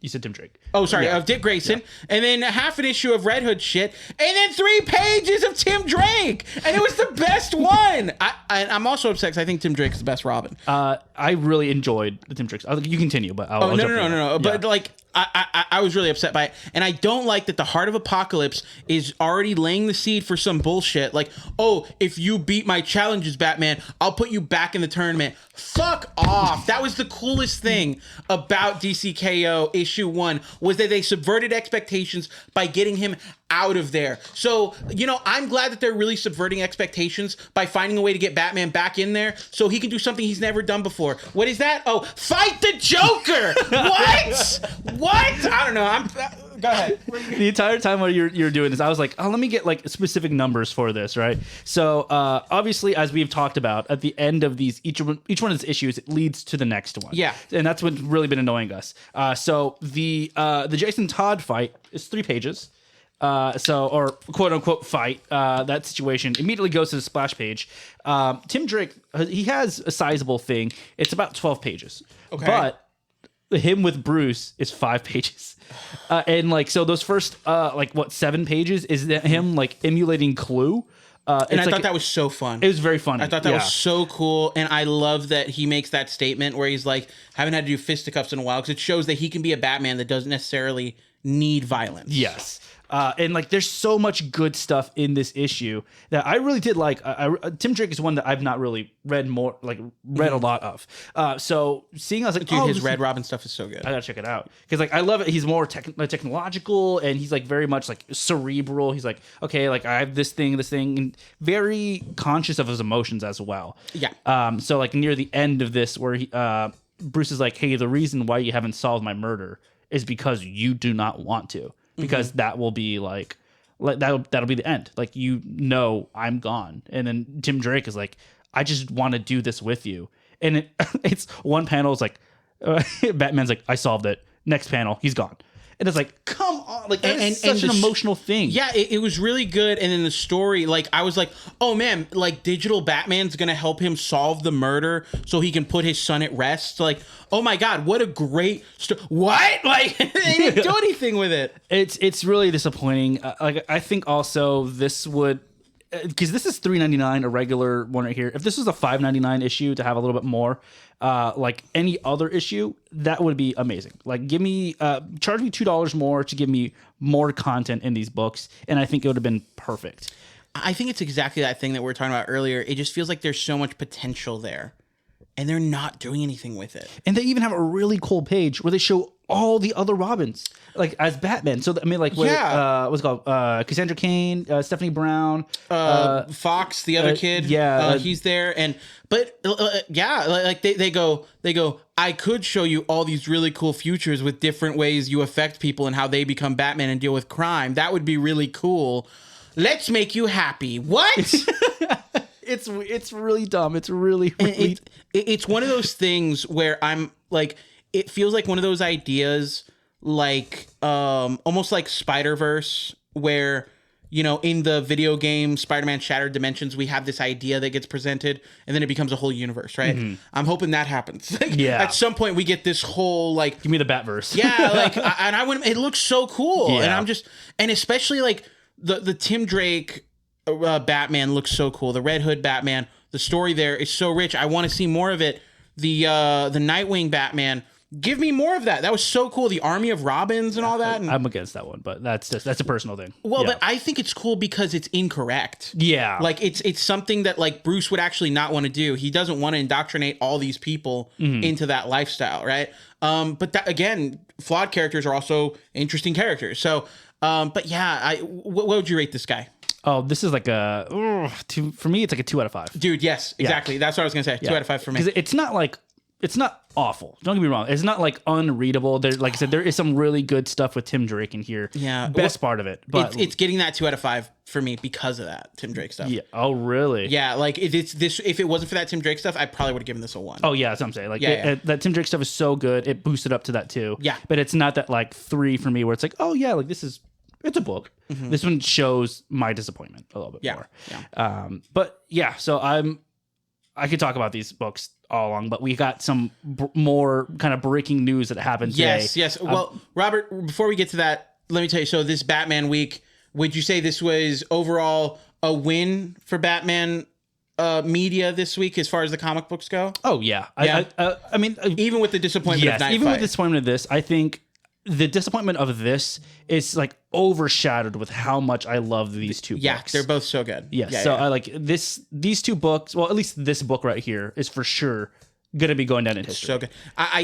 You said Tim Drake. Oh, sorry, of Dick Grayson. Yeah. And then half an issue of Red Hood shit. And then 3 pages of Tim Drake. And it was the best one. I'm also upset because I think Tim Drake is the best Robin. I really enjoyed the Tim Drake. You continue, but no. Yeah. But like, I was really upset by it. And I don't like that the Heart of Apocalypse is already laying the seed for some bullshit. Like, oh, if you beat my challenges, Batman, I'll put you back in the tournament. Fuck off. That was the coolest thing about DCKO issue 1 was that they subverted expectations by getting him out of there. So, you know, I'm glad that they're really subverting expectations by finding a way to get Batman back in there so he can do something he's never done before. What is that? Oh, fight the Joker. What? I don't know. Go ahead. The entire time while you're doing this, I was like, oh, let me get like specific numbers for this, right? So obviously, as we've talked about, at the end of each one of these issues, it leads to the next one. Yeah, and that's what's really been annoying us. So the Jason Todd fight is 3 pages. Or quote unquote fight, that situation immediately goes to the splash page. Tim Drake, he has a sizable thing. It's about 12 pages. Okay. But him with Bruce is 5 pages. And like, so those first, 7 pages is that him like emulating Clue. And I thought that was so fun. It was very funny. I thought that was so cool. And I love that he makes that statement where he's like, haven't had to do fisticuffs in a while, because it shows that he can be a Batman that doesn't necessarily need violence. Yes. And like, there's so much good stuff in this issue that I really did like. Tim Drake is one that I've not really read a lot of. So seeing, I was like, dude, his Red Robin stuff is so good. I gotta check it out because like I love it. He's more technological, and he's like very much like cerebral. He's like, okay, like I have this thing, and very conscious of his emotions as well. Yeah. So like near the end of this, where he Bruce is like, hey, the reason why you haven't solved my murder is because you do not want to, because that will be like that'll be the end. Like, you know, I'm gone. And then Tim Drake is like, I just want to do this with you. And it's one panel is like, Batman's like, I solved it. Next panel, he's gone. And it's like, come on. Like, that is such an emotional thing. Yeah, it was really good. And then the story, like, I was like, oh man, like, digital Batman's going to help him solve the murder so he can put his son at rest. Like, oh my God, what a great story. What? Like, they didn't do anything with it. It's really disappointing. Like, I think also this would, because this is $3.99, a regular one right here. If this was a $5.99 issue to have a little bit more, like any other issue, that would be amazing. Like, give me, charge me $2 more to give me more content in these books, and I think it would have been perfect. I think it's exactly that thing that we were talking about earlier. It just feels like there's so much potential there, and they're not doing anything with it. And they even have a really cool page where they show all the other Robins, like, as Batman. So I mean, like, what's it called? Cassandra Cain, Stephanie Brown, Fox, the other kid, he's there. And like they go. I could show you all these really cool futures with different ways you affect people and how they become Batman and deal with crime. That would be really cool. Let's make you happy. What? It's really dumb. It's really it's one of those things where I'm like, it feels like one of those ideas, like almost like Spider-Verse, where, you know, in the video game Spider-Man Shattered Dimensions, we have this idea that gets presented and then it becomes a whole universe, right? Mm-hmm. I'm hoping that happens. Like, at some point we get this whole, like, give me the Batverse. Yeah, like, and I wouldn't. It looks so cool, and especially like the Tim Drake Batman looks so cool. The Red Hood Batman, the story there is so rich. I want to see more of it. The Nightwing Batman, give me more of that. That was so cool. The Army of Robins and all that. And I'm against that one, but that's a personal thing. Well, but I think it's cool because it's incorrect. Yeah. Like, it's something that, like, Bruce would actually not want to do. He doesn't want to indoctrinate all these people into that lifestyle, right? But that, again, flawed characters are also interesting characters. So, but yeah, what would you rate this guy? Oh, this is like for me, it's like a 2 out of 5. Dude, yes, exactly. Yeah. That's what I was going to say. 2 out of 5 for me. Because it's not awful. Don't get me wrong. It's not like unreadable. There, like I said, there is some really good stuff with Tim Drake in here. Yeah. Best part of it. But it's getting that 2 out of 5 for me because of that Tim Drake stuff. Yeah. Oh, really? Yeah. Like, if it wasn't for that Tim Drake stuff, I probably would have given this a 1. Oh, yeah. That's what I'm saying. Like, that Tim Drake stuff is so good. It boosted up to that too. Yeah. But it's not that, like, 3 for me where it's like, oh yeah, like it's a book. Mm-hmm. This one shows my disappointment a little bit more. Yeah. But yeah, so I could talk about these books all along, but we got some more kind of breaking news that happened today. Yes. Well, Robert, before we get to that, let me tell you. So this Batman week, would you say this was overall a win for Batman media this week as far as the comic books go? Oh yeah. I mean, even with the disappointment of Night even Fight. with the disappointment of this, I think the disappointment of this is like overshadowed with how much I love these two books. Yeah, they're both so good. Yes. I like these two books. Well, at least this book right here is for sure going to be going down in history. So good.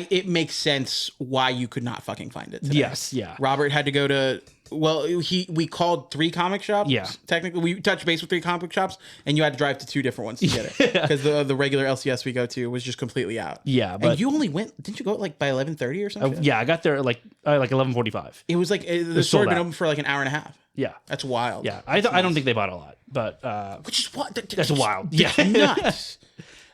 It makes sense why you could not fucking find it today. Yes. Yeah. Robert had to go to. Well, we called 3 comic shops. Yeah. Technically, we touched base with 3 comic shops, and you had to drive to 2 different ones to get it because the regular LCS we go to was just completely out. Yeah, but and you only went. Didn't you go like by 11:30 or something? Yeah, I got there like 11:45. It was like the store had been open for like an hour and a half. Yeah, that's wild. Yeah, I don't think they bought a lot, but which is what that's wild. Yeah, nuts.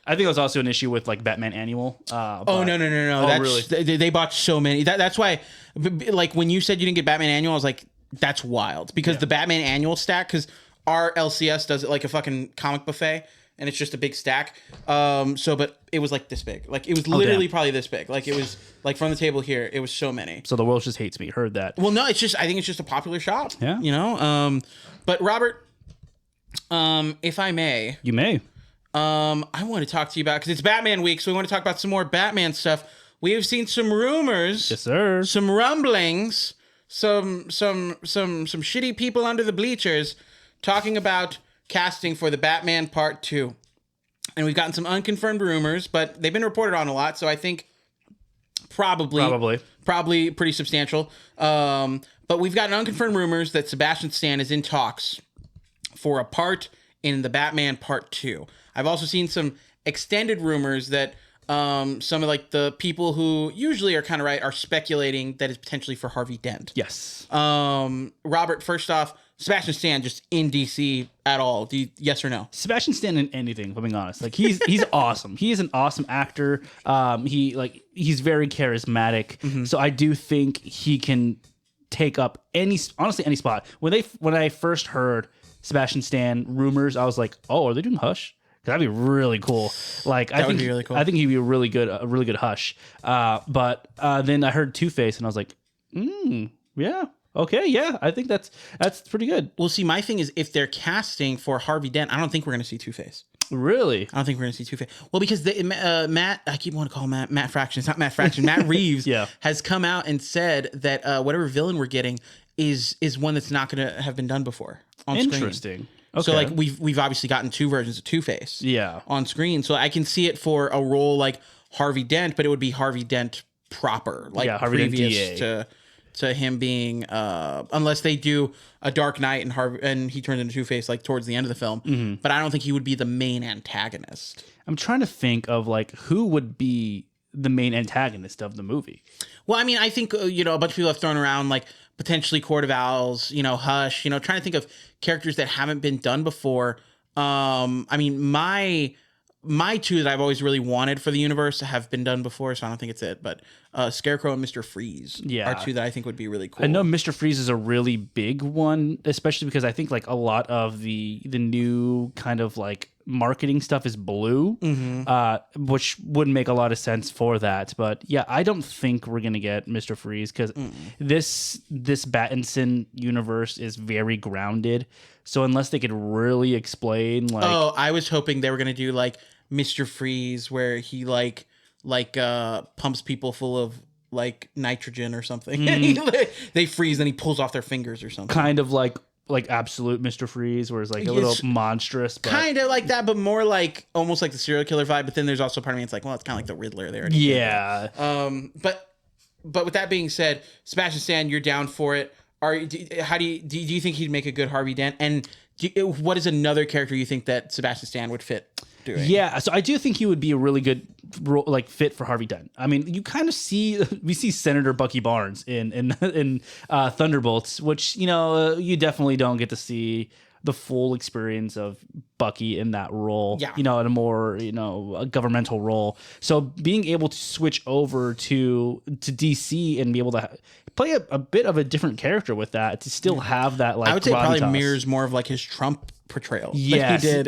I think it was also an issue with like Batman Annual. No. That's, really? They bought so many. That's why, like, when you said you didn't get Batman Annual, I was like, that's wild. Because the Batman Annual stack, because our LCS does it like a fucking comic buffet, and it's just a big stack. But it was like this big. Like, it was literally probably this big. Like, it was like from the table here, it was so many. So the world just hates me. Heard that. Well, no, I think it's just a popular shop. Yeah. You know? But Robert, if I may. You may. I want to talk to you about, because it's Batman week, so we want to talk about some more Batman stuff. We have seen some rumors, yes, sir, some rumblings, some shitty people under the bleachers talking about casting for the Batman Part 2. And we've gotten some unconfirmed rumors, but they've been reported on a lot, so I think probably pretty substantial. But we've gotten unconfirmed rumors that Sebastian Stan is in talks for a part in the Batman Part 2. I've also seen some extended rumors that some of like the people who usually are kind of right are speculating that it's potentially for Harvey Dent. Yes. Robert, first off, Sebastian Stan just in DC at all? Yes or no? Sebastian Stan in anything, if I'm being honest. Like he's awesome. He is an awesome actor. He's very charismatic. So I do think he can take up any spot. When I first heard Sebastian Stan rumors, I was like, oh, are they doing Hush? That'd be really cool. Like I think really cool. I think he'd be a really good Hush. But then I heard Two-Face and I was like, yeah. Okay, yeah, I think that's pretty good. Well, see, my thing is if they're casting for Harvey Dent, I don't think we're going to see Two-Face. Really? I don't think we're going to see Two-Face. Well, because Matt, I keep wanting to call him Matt Fraction. It's not Matt Fraction. Matt Reeves has come out and said that whatever villain we're getting is one that's not going to have been done before on screen. Interesting. Okay. So like we've obviously gotten two versions of Two-Face on screen. So I can see it for a role like Harvey Dent, but it would be Harvey Dent proper, like Harvey previous Dent to him being unless they do a Dark Knight and he turns into Two-Face like towards the end of the film. But I don't think he would be the main antagonist. I'm trying to think of like who would be the main antagonist of the movie. Well, I mean, I think a bunch of people have thrown around like potentially Court of Owls, Hush, trying to think of characters that haven't been done before. I mean, my two that I've always really wanted for the universe have been done before, so I don't think it's it. But Scarecrow and Mr. Freeze are two that I think would be really cool. I know Mr. Freeze is a really big one, especially because I think like a lot of the new kind of like marketing stuff is blue, which would make a lot of sense for that. But yeah, I don't think we're gonna get Mr. Freeze because this Pattinson universe is very grounded. So unless they could really explain, like, I was hoping they were gonna do like Mr. Freeze, where he like pumps people full of like nitrogen or something. They freeze and he pulls off their fingers or something. Kind of like absolute Mr. Freeze, where it's like a little monstrous, but kind of like that, but more like almost like the serial killer vibe. But then there's also part of me it's like, well, it's kind of like the Riddler there. Yeah. But with that being said, Sebastian Stan, you're down for it. Do you think he'd make a good Harvey Dent? And what is another character you think that Sebastian Stan would fit doing? Yeah, so I do think he would be a really good fit for Harvey Dent. I mean, you kind of we see Senator Bucky Barnes in Thunderbolts, which you definitely don't get to see the full experience of Bucky in that role, in a more, a governmental role. So being able to switch over to DC and be able to play a bit of a different character with that, to still have that, like, I would say probably mirrors more of like his Trump portrayal. Yes, like he did.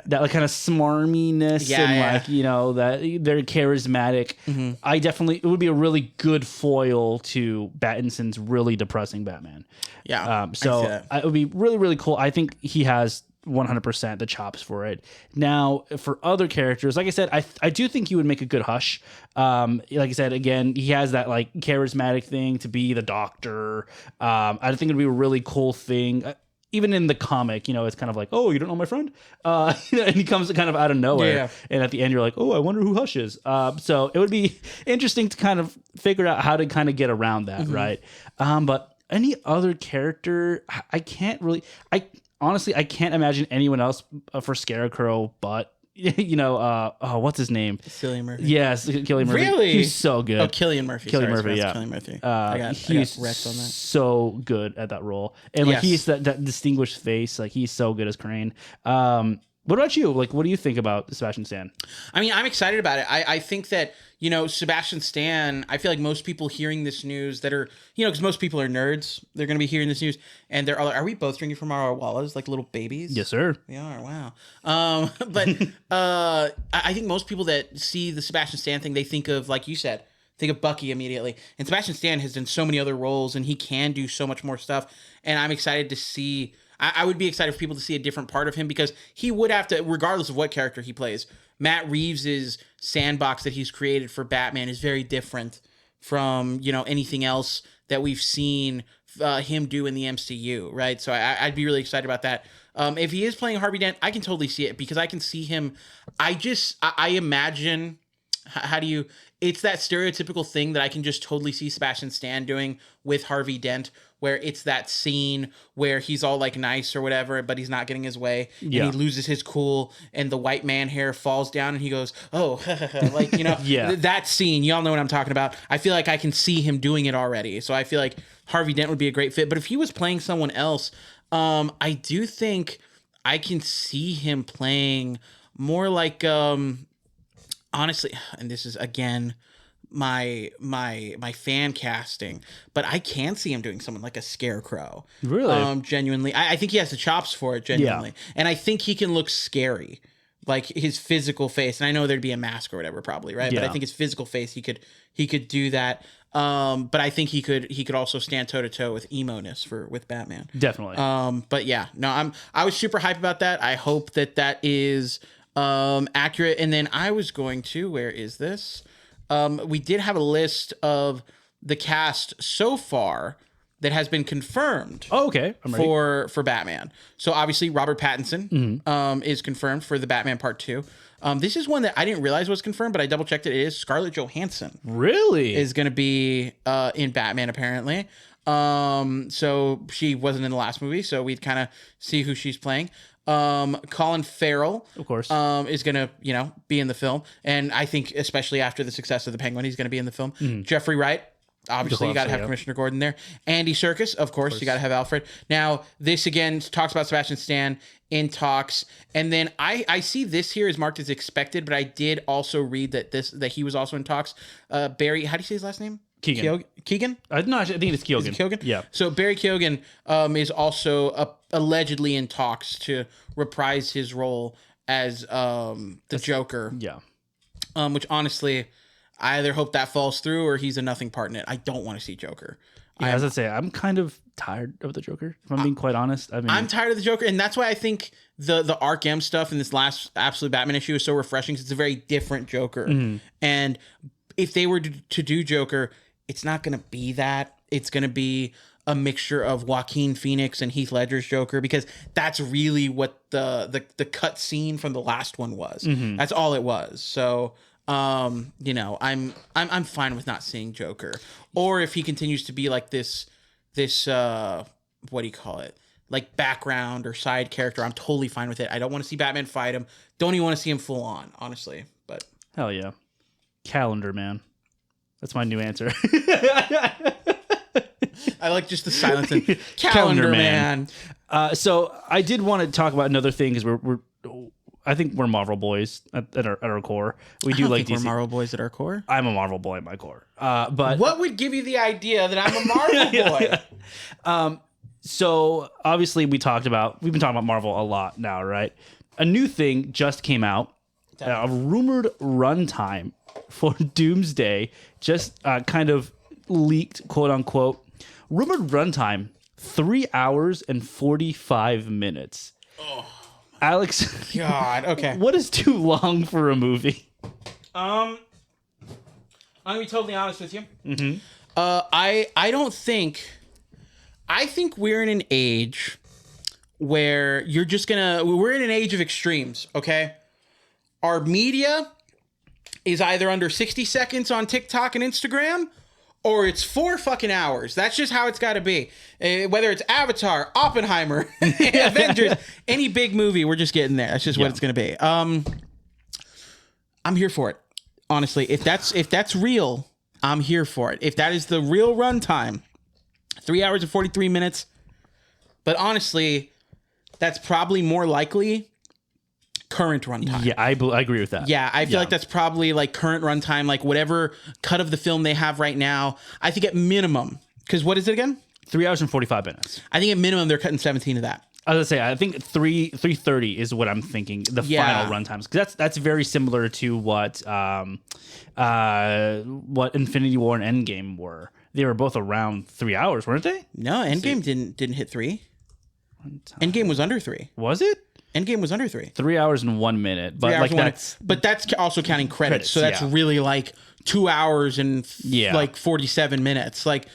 That like kind of smarminess and that they're charismatic. It would be a really good foil to Pattinson's really depressing Batman. It would be really, really cool. I think he has 100% the chops for it. Now, for other characters, like I said, I do think he would make a good Hush. Like I said, again, he has that like charismatic thing to be the Doctor. I think it'd be a really cool thing. Even in the comic, it's kind of like, oh, you don't know my friend? And he comes kind of out of nowhere. And at the end, you're like, oh, I wonder who Hush is. So it would be interesting to kind of figure out how to kind of get around that, right? But any other character, honestly, I can't imagine anyone else for Scarecrow but what's his name? Cillian Murphy. Yes, Cillian Murphy. Really? He's so good. Oh, Cillian Murphy. Cillian Murphy. I got he's wrecked on that. So good at that role, and like he's that distinguished face. Like he's so good as Crane. What about you? Like, what do you think about Sebastian Stan? I mean, I'm excited about it. I think that, Sebastian Stan, I feel like most people hearing this news that are, because most people are nerds, they're going to be hearing this news and they're all like, are we both drinking from our wallas like little babies? Yes, sir. We are. Wow. But I think most people that see the Sebastian Stan thing, they think of, like you said, think of Bucky immediately. And Sebastian Stan has done so many other roles and he can do so much more stuff. And I'm excited to see... I would be excited for people to see a different part of him because he would have to, regardless of what character he plays, Matt Reeves' sandbox that he's created for Batman is very different from, anything else that we've seen him do in the MCU, right? So I'd be really excited about that. If he is playing Harvey Dent, I can totally see it because I can see him. I imagine how do you, it's that stereotypical thing that I can just totally see Sebastian Stan doing with Harvey Dent, where it's that scene where he's all like nice or whatever, but he's not getting his way, and he loses his cool, and the white man hair falls down, and he goes, "Oh," like, you know, that scene. Y'all know what I'm talking about. I feel like I can see him doing it already, so I feel like Harvey Dent would be a great fit. But if he was playing someone else, I do think I can see him playing more like, honestly, and this is again my fan casting, but I can see him doing someone like a Scarecrow. Really? Genuinely. I think he has the chops for it, genuinely. Yeah. And I think he can look scary. Like his physical face. And I know there'd be a mask or whatever, probably, right? Yeah. But I think his physical face, he could do that. But I think he could also stand toe to toe with emo-ness with Batman. Definitely. But yeah, no, I was super hyped about that. I hope that is accurate. And then I was going to, where is this? We did have a list of the cast so far that has been confirmed. Oh, okay. I'm ready. For Batman. So obviously Robert Pattinson is confirmed for the Batman Part 2. This is one that I didn't realize was confirmed, but I double checked it. It is Scarlett Johansson. Really? Is going to be in Batman apparently. So she wasn't in the last movie, so we'd kind of see who she's playing. Colin Farrell, of course, is gonna be in the film, and I think especially after the success of The Penguin, he's gonna be in the film. Jeffrey Wright, obviously you gotta have Commissioner Gordon there. Andy Serkis, of course you gotta have Alfred. Now this again talks about Sebastian Stan in talks, and then I see this here is marked as expected, but I did also read that he was also in talks. Barry, how do you say his last name? Keegan? No, I think it's Keoghan. Is it Keoghan? Yeah. So Barry Keoghan is also allegedly in talks to reprise his role as the Joker. Yeah. Which honestly, I either hope that falls through or he's a nothing part in it. I don't want to see Joker. Yeah, as I say, I'm kind of tired of the Joker, if I'm being quite honest. I mean, I'm tired of the Joker, and that's why I think the Arkham stuff in this last Absolute Batman issue is so refreshing, because it's a very different Joker. And if they were to do Joker, it's not going to be that. It's going to be a mixture of Joaquin Phoenix and Heath Ledger's Joker, because that's really what the cut scene from the last one was. That's all it was. So, I'm fine with not seeing Joker. Or if he continues to be like this what do you call it? Like background or side character, I'm totally fine with it. I don't want to see Batman fight him. Don't even want to see him full on, honestly. But hell yeah. Calendar Man. That's my new answer. I like just the silence and Calendar Man. So I did want to talk about another thing, because I think we're Marvel boys at our core. We do like DC. We're Marvel boys at our core. I'm a Marvel boy at my core. But what would give you the idea that I'm a Marvel boy? So obviously we've been talking about Marvel a lot now, right? A new thing just came out. A rumored runtime for Doomsday just kind of leaked, quote unquote. Rumored runtime, 3 hours and 45 minutes. Oh, Alex, God, okay. What is too long for a movie? I'm gonna be totally honest with you. I think we're in an age where we're in an age of extremes, okay? Our media is either under 60 seconds on TikTok and Instagram, or it's 4 fucking hours. That's just how it's got to be. Whether it's Avatar, Oppenheimer, Avengers, any big movie, we're just getting there. That's just what it's going to be. I'm here for it. Honestly, if that's real, I'm here for it. If that is the real runtime, 3 hours and 43 minutes. But honestly, that's probably more likely current runtime. Yeah, I agree with that. Yeah, I feel like that's probably like current runtime, like whatever cut of the film they have right now. I think at minimum, because what is it again? 3 hours and 45 minutes. I think at minimum they're cutting 17 of that. I was gonna say, I think 3:30 is what I'm thinking. The final runtimes, because that's very similar to what Infinity War and Endgame were. They were both around 3 hours, weren't they? No, Endgame didn't hit 3. Endgame was under 3. Was it? Endgame was under 3. 3 hours and 1 minute, but like that's but that's also counting credits, so that's really like 2 hours and like 47 minutes. Like,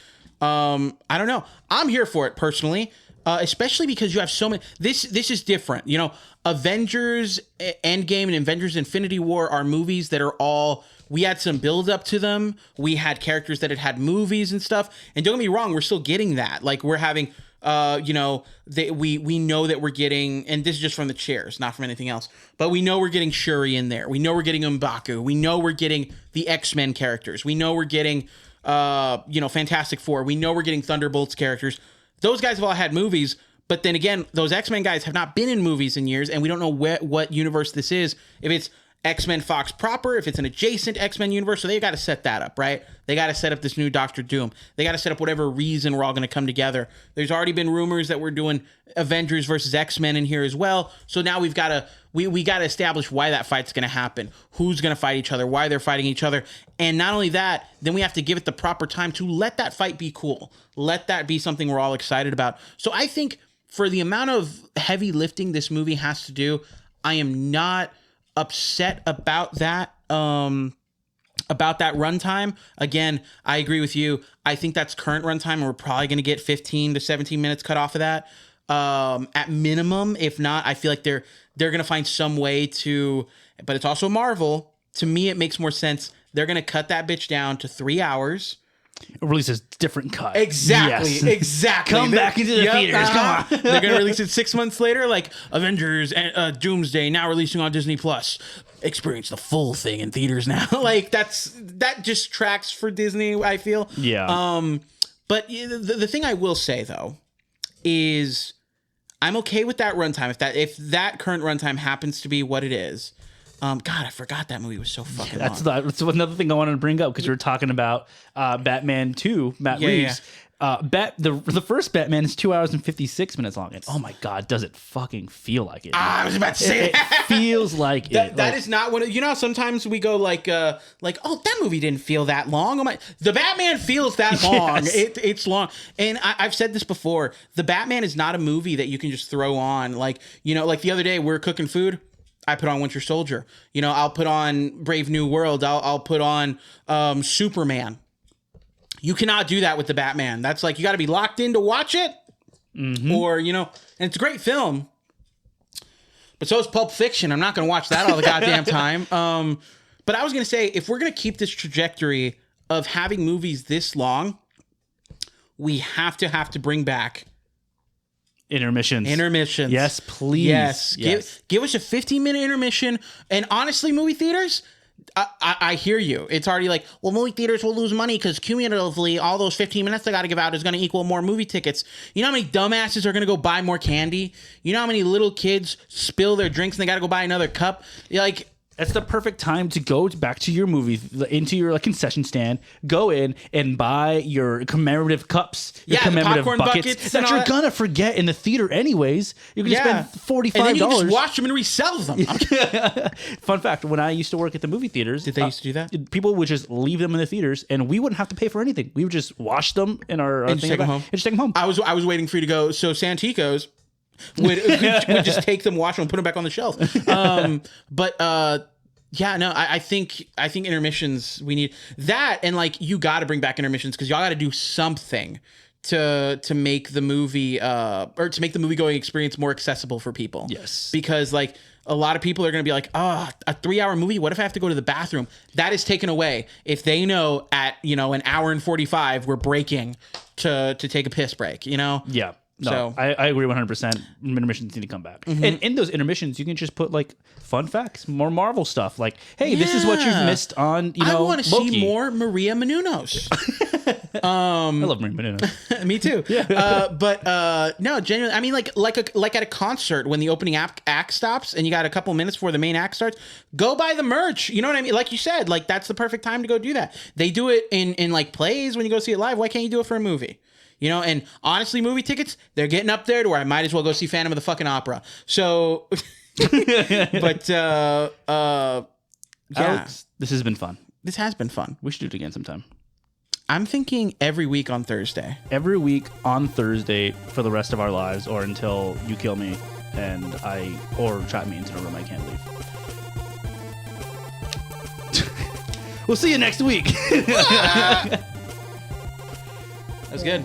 I don't know. I'm here for it personally. Especially because you have so many. This is different. You know, Avengers Endgame and Avengers Infinity War are movies that are all we had some build up to them. We had characters that had movies and stuff. And don't get me wrong, we're still getting that. Like we're having, we know that we're getting, and this is just from the chairs, not from anything else, but we know we're getting Shuri in there. We know we're getting M'Baku. We know we're getting the X-Men characters. We know we're getting, Fantastic Four. We know we're getting Thunderbolts characters. Those guys have all had movies. But then again, those X-Men guys have not been in movies in years, and we don't know what universe this is. If it's X-Men Fox proper, if it's an adjacent X-Men universe, so they got to set that up, right? They got to set up this new Doctor Doom. They got to set up whatever reason we're all going to come together. There's already been rumors that we're doing Avengers versus X-Men in here as well. So now we've got to we got to establish why that fight's going to happen, who's going to fight each other, why they're fighting each other, and not only that, then we have to give it the proper time to let that fight be cool, let that be something we're all excited about. So I think, for the amount of heavy lifting this movie has to do, I am not upset about that. About that runtime. Again, I agree with you. I think that's current runtime, and we're probably going to get 15 to 17 minutes cut off of that. At minimum, if not, I feel like they're going to find some way to. But it's also Marvel. To me, it makes more sense. They're going to cut that bitch down to 3 hours. Release a different cut. Exactly. Yes. Exactly. Come back into the theaters. Come on. They're going to release it 6 months later, like Avengers and Doomsday, now releasing on Disney Plus. Experience the full thing in theaters now. Like that just tracks for Disney, I feel. Yeah. But the thing I will say though is I'm okay with that runtime. If that current runtime happens to be what it is. God, I forgot that movie was so fucking long. That's another thing I wanted to bring up because we were talking about Batman 2, Matt Reeves. The first Batman is 2 hours and 56 minutes long. And oh my God, does it fucking feel like it? I was about to say it feels like it. That is not what sometimes we go like, oh, that movie didn't feel that long. Oh my, the Batman feels that long. Yes. It's long. And I've said this before. The Batman is not a movie that you can just throw on. Like the other day we're cooking food. I put on Winter Soldier. I'll put on Brave New World. I'll put on Superman. You cannot do that with the Batman. That's like, you got to be locked in to watch it. Mm-hmm. Or, and it's a great film. But so is Pulp Fiction. I'm not going to watch that all the goddamn time. But I was going to say, if we're going to keep this trajectory of having movies this long, we have to bring back Intermissions. Yes, please. Yes. Give us a 15-minute intermission. And honestly, movie theaters, I hear you. It's already like, well, movie theaters will lose money because cumulatively, all those 15 minutes they got to give out is going to equal more movie tickets. You know how many dumbasses are going to go buy more candy? You know how many little kids spill their drinks and they got to go buy another cup? Like, It's the perfect time to go back to your movie, into your concession stand, go in and buy your commemorative cups, your commemorative buckets that you're going to forget in the theater anyways. You can just spend $45. And then you can just watch them and resell them. Fun fact, when I used to work at the movie theaters... Did they used to do that? People would just leave them in the theaters and we wouldn't have to pay for anything. We would just wash them in our... And just take them home. And just take them home. I was waiting for you to go, so Santikos... would just take them, wash them, and put them back on the shelf. I think intermissions, we need that, and like you got to bring back intermissions because y'all got to do something to make the movie or to make the movie going experience more accessible for people. Yes, because like a lot of people are going to be like, a 3-hour movie. What if I have to go to the bathroom? That is taken away if they know at an hour and 45 we're breaking to take a piss break. Yeah. No, so I agree 100%. Intermissions need to come back. Mm-hmm. And in those intermissions, you can just put like fun facts, more Marvel stuff. Like, hey, this is what you've missed on, I want to Loki. see more Maria Menounos. I love Maria Menounos. Me too. No, genuinely. I mean, like at a concert when the opening act stops and you got a couple minutes before the main act starts, go buy the merch. You know what I mean? Like you said, like that's the perfect time to go do that. They do it in like plays when you go see it live. Why can't you do it for a movie? And honestly, movie tickets, they're getting up there to where I might as well go see Phantom of the fucking Opera. So, but, Alex, this has been fun. This has been fun. We should do it again sometime. I'm thinking every week on Thursday. Every week on Thursday for the rest of our lives or until you kill me or trap me into a room I can't leave. We'll see you next week. That's good.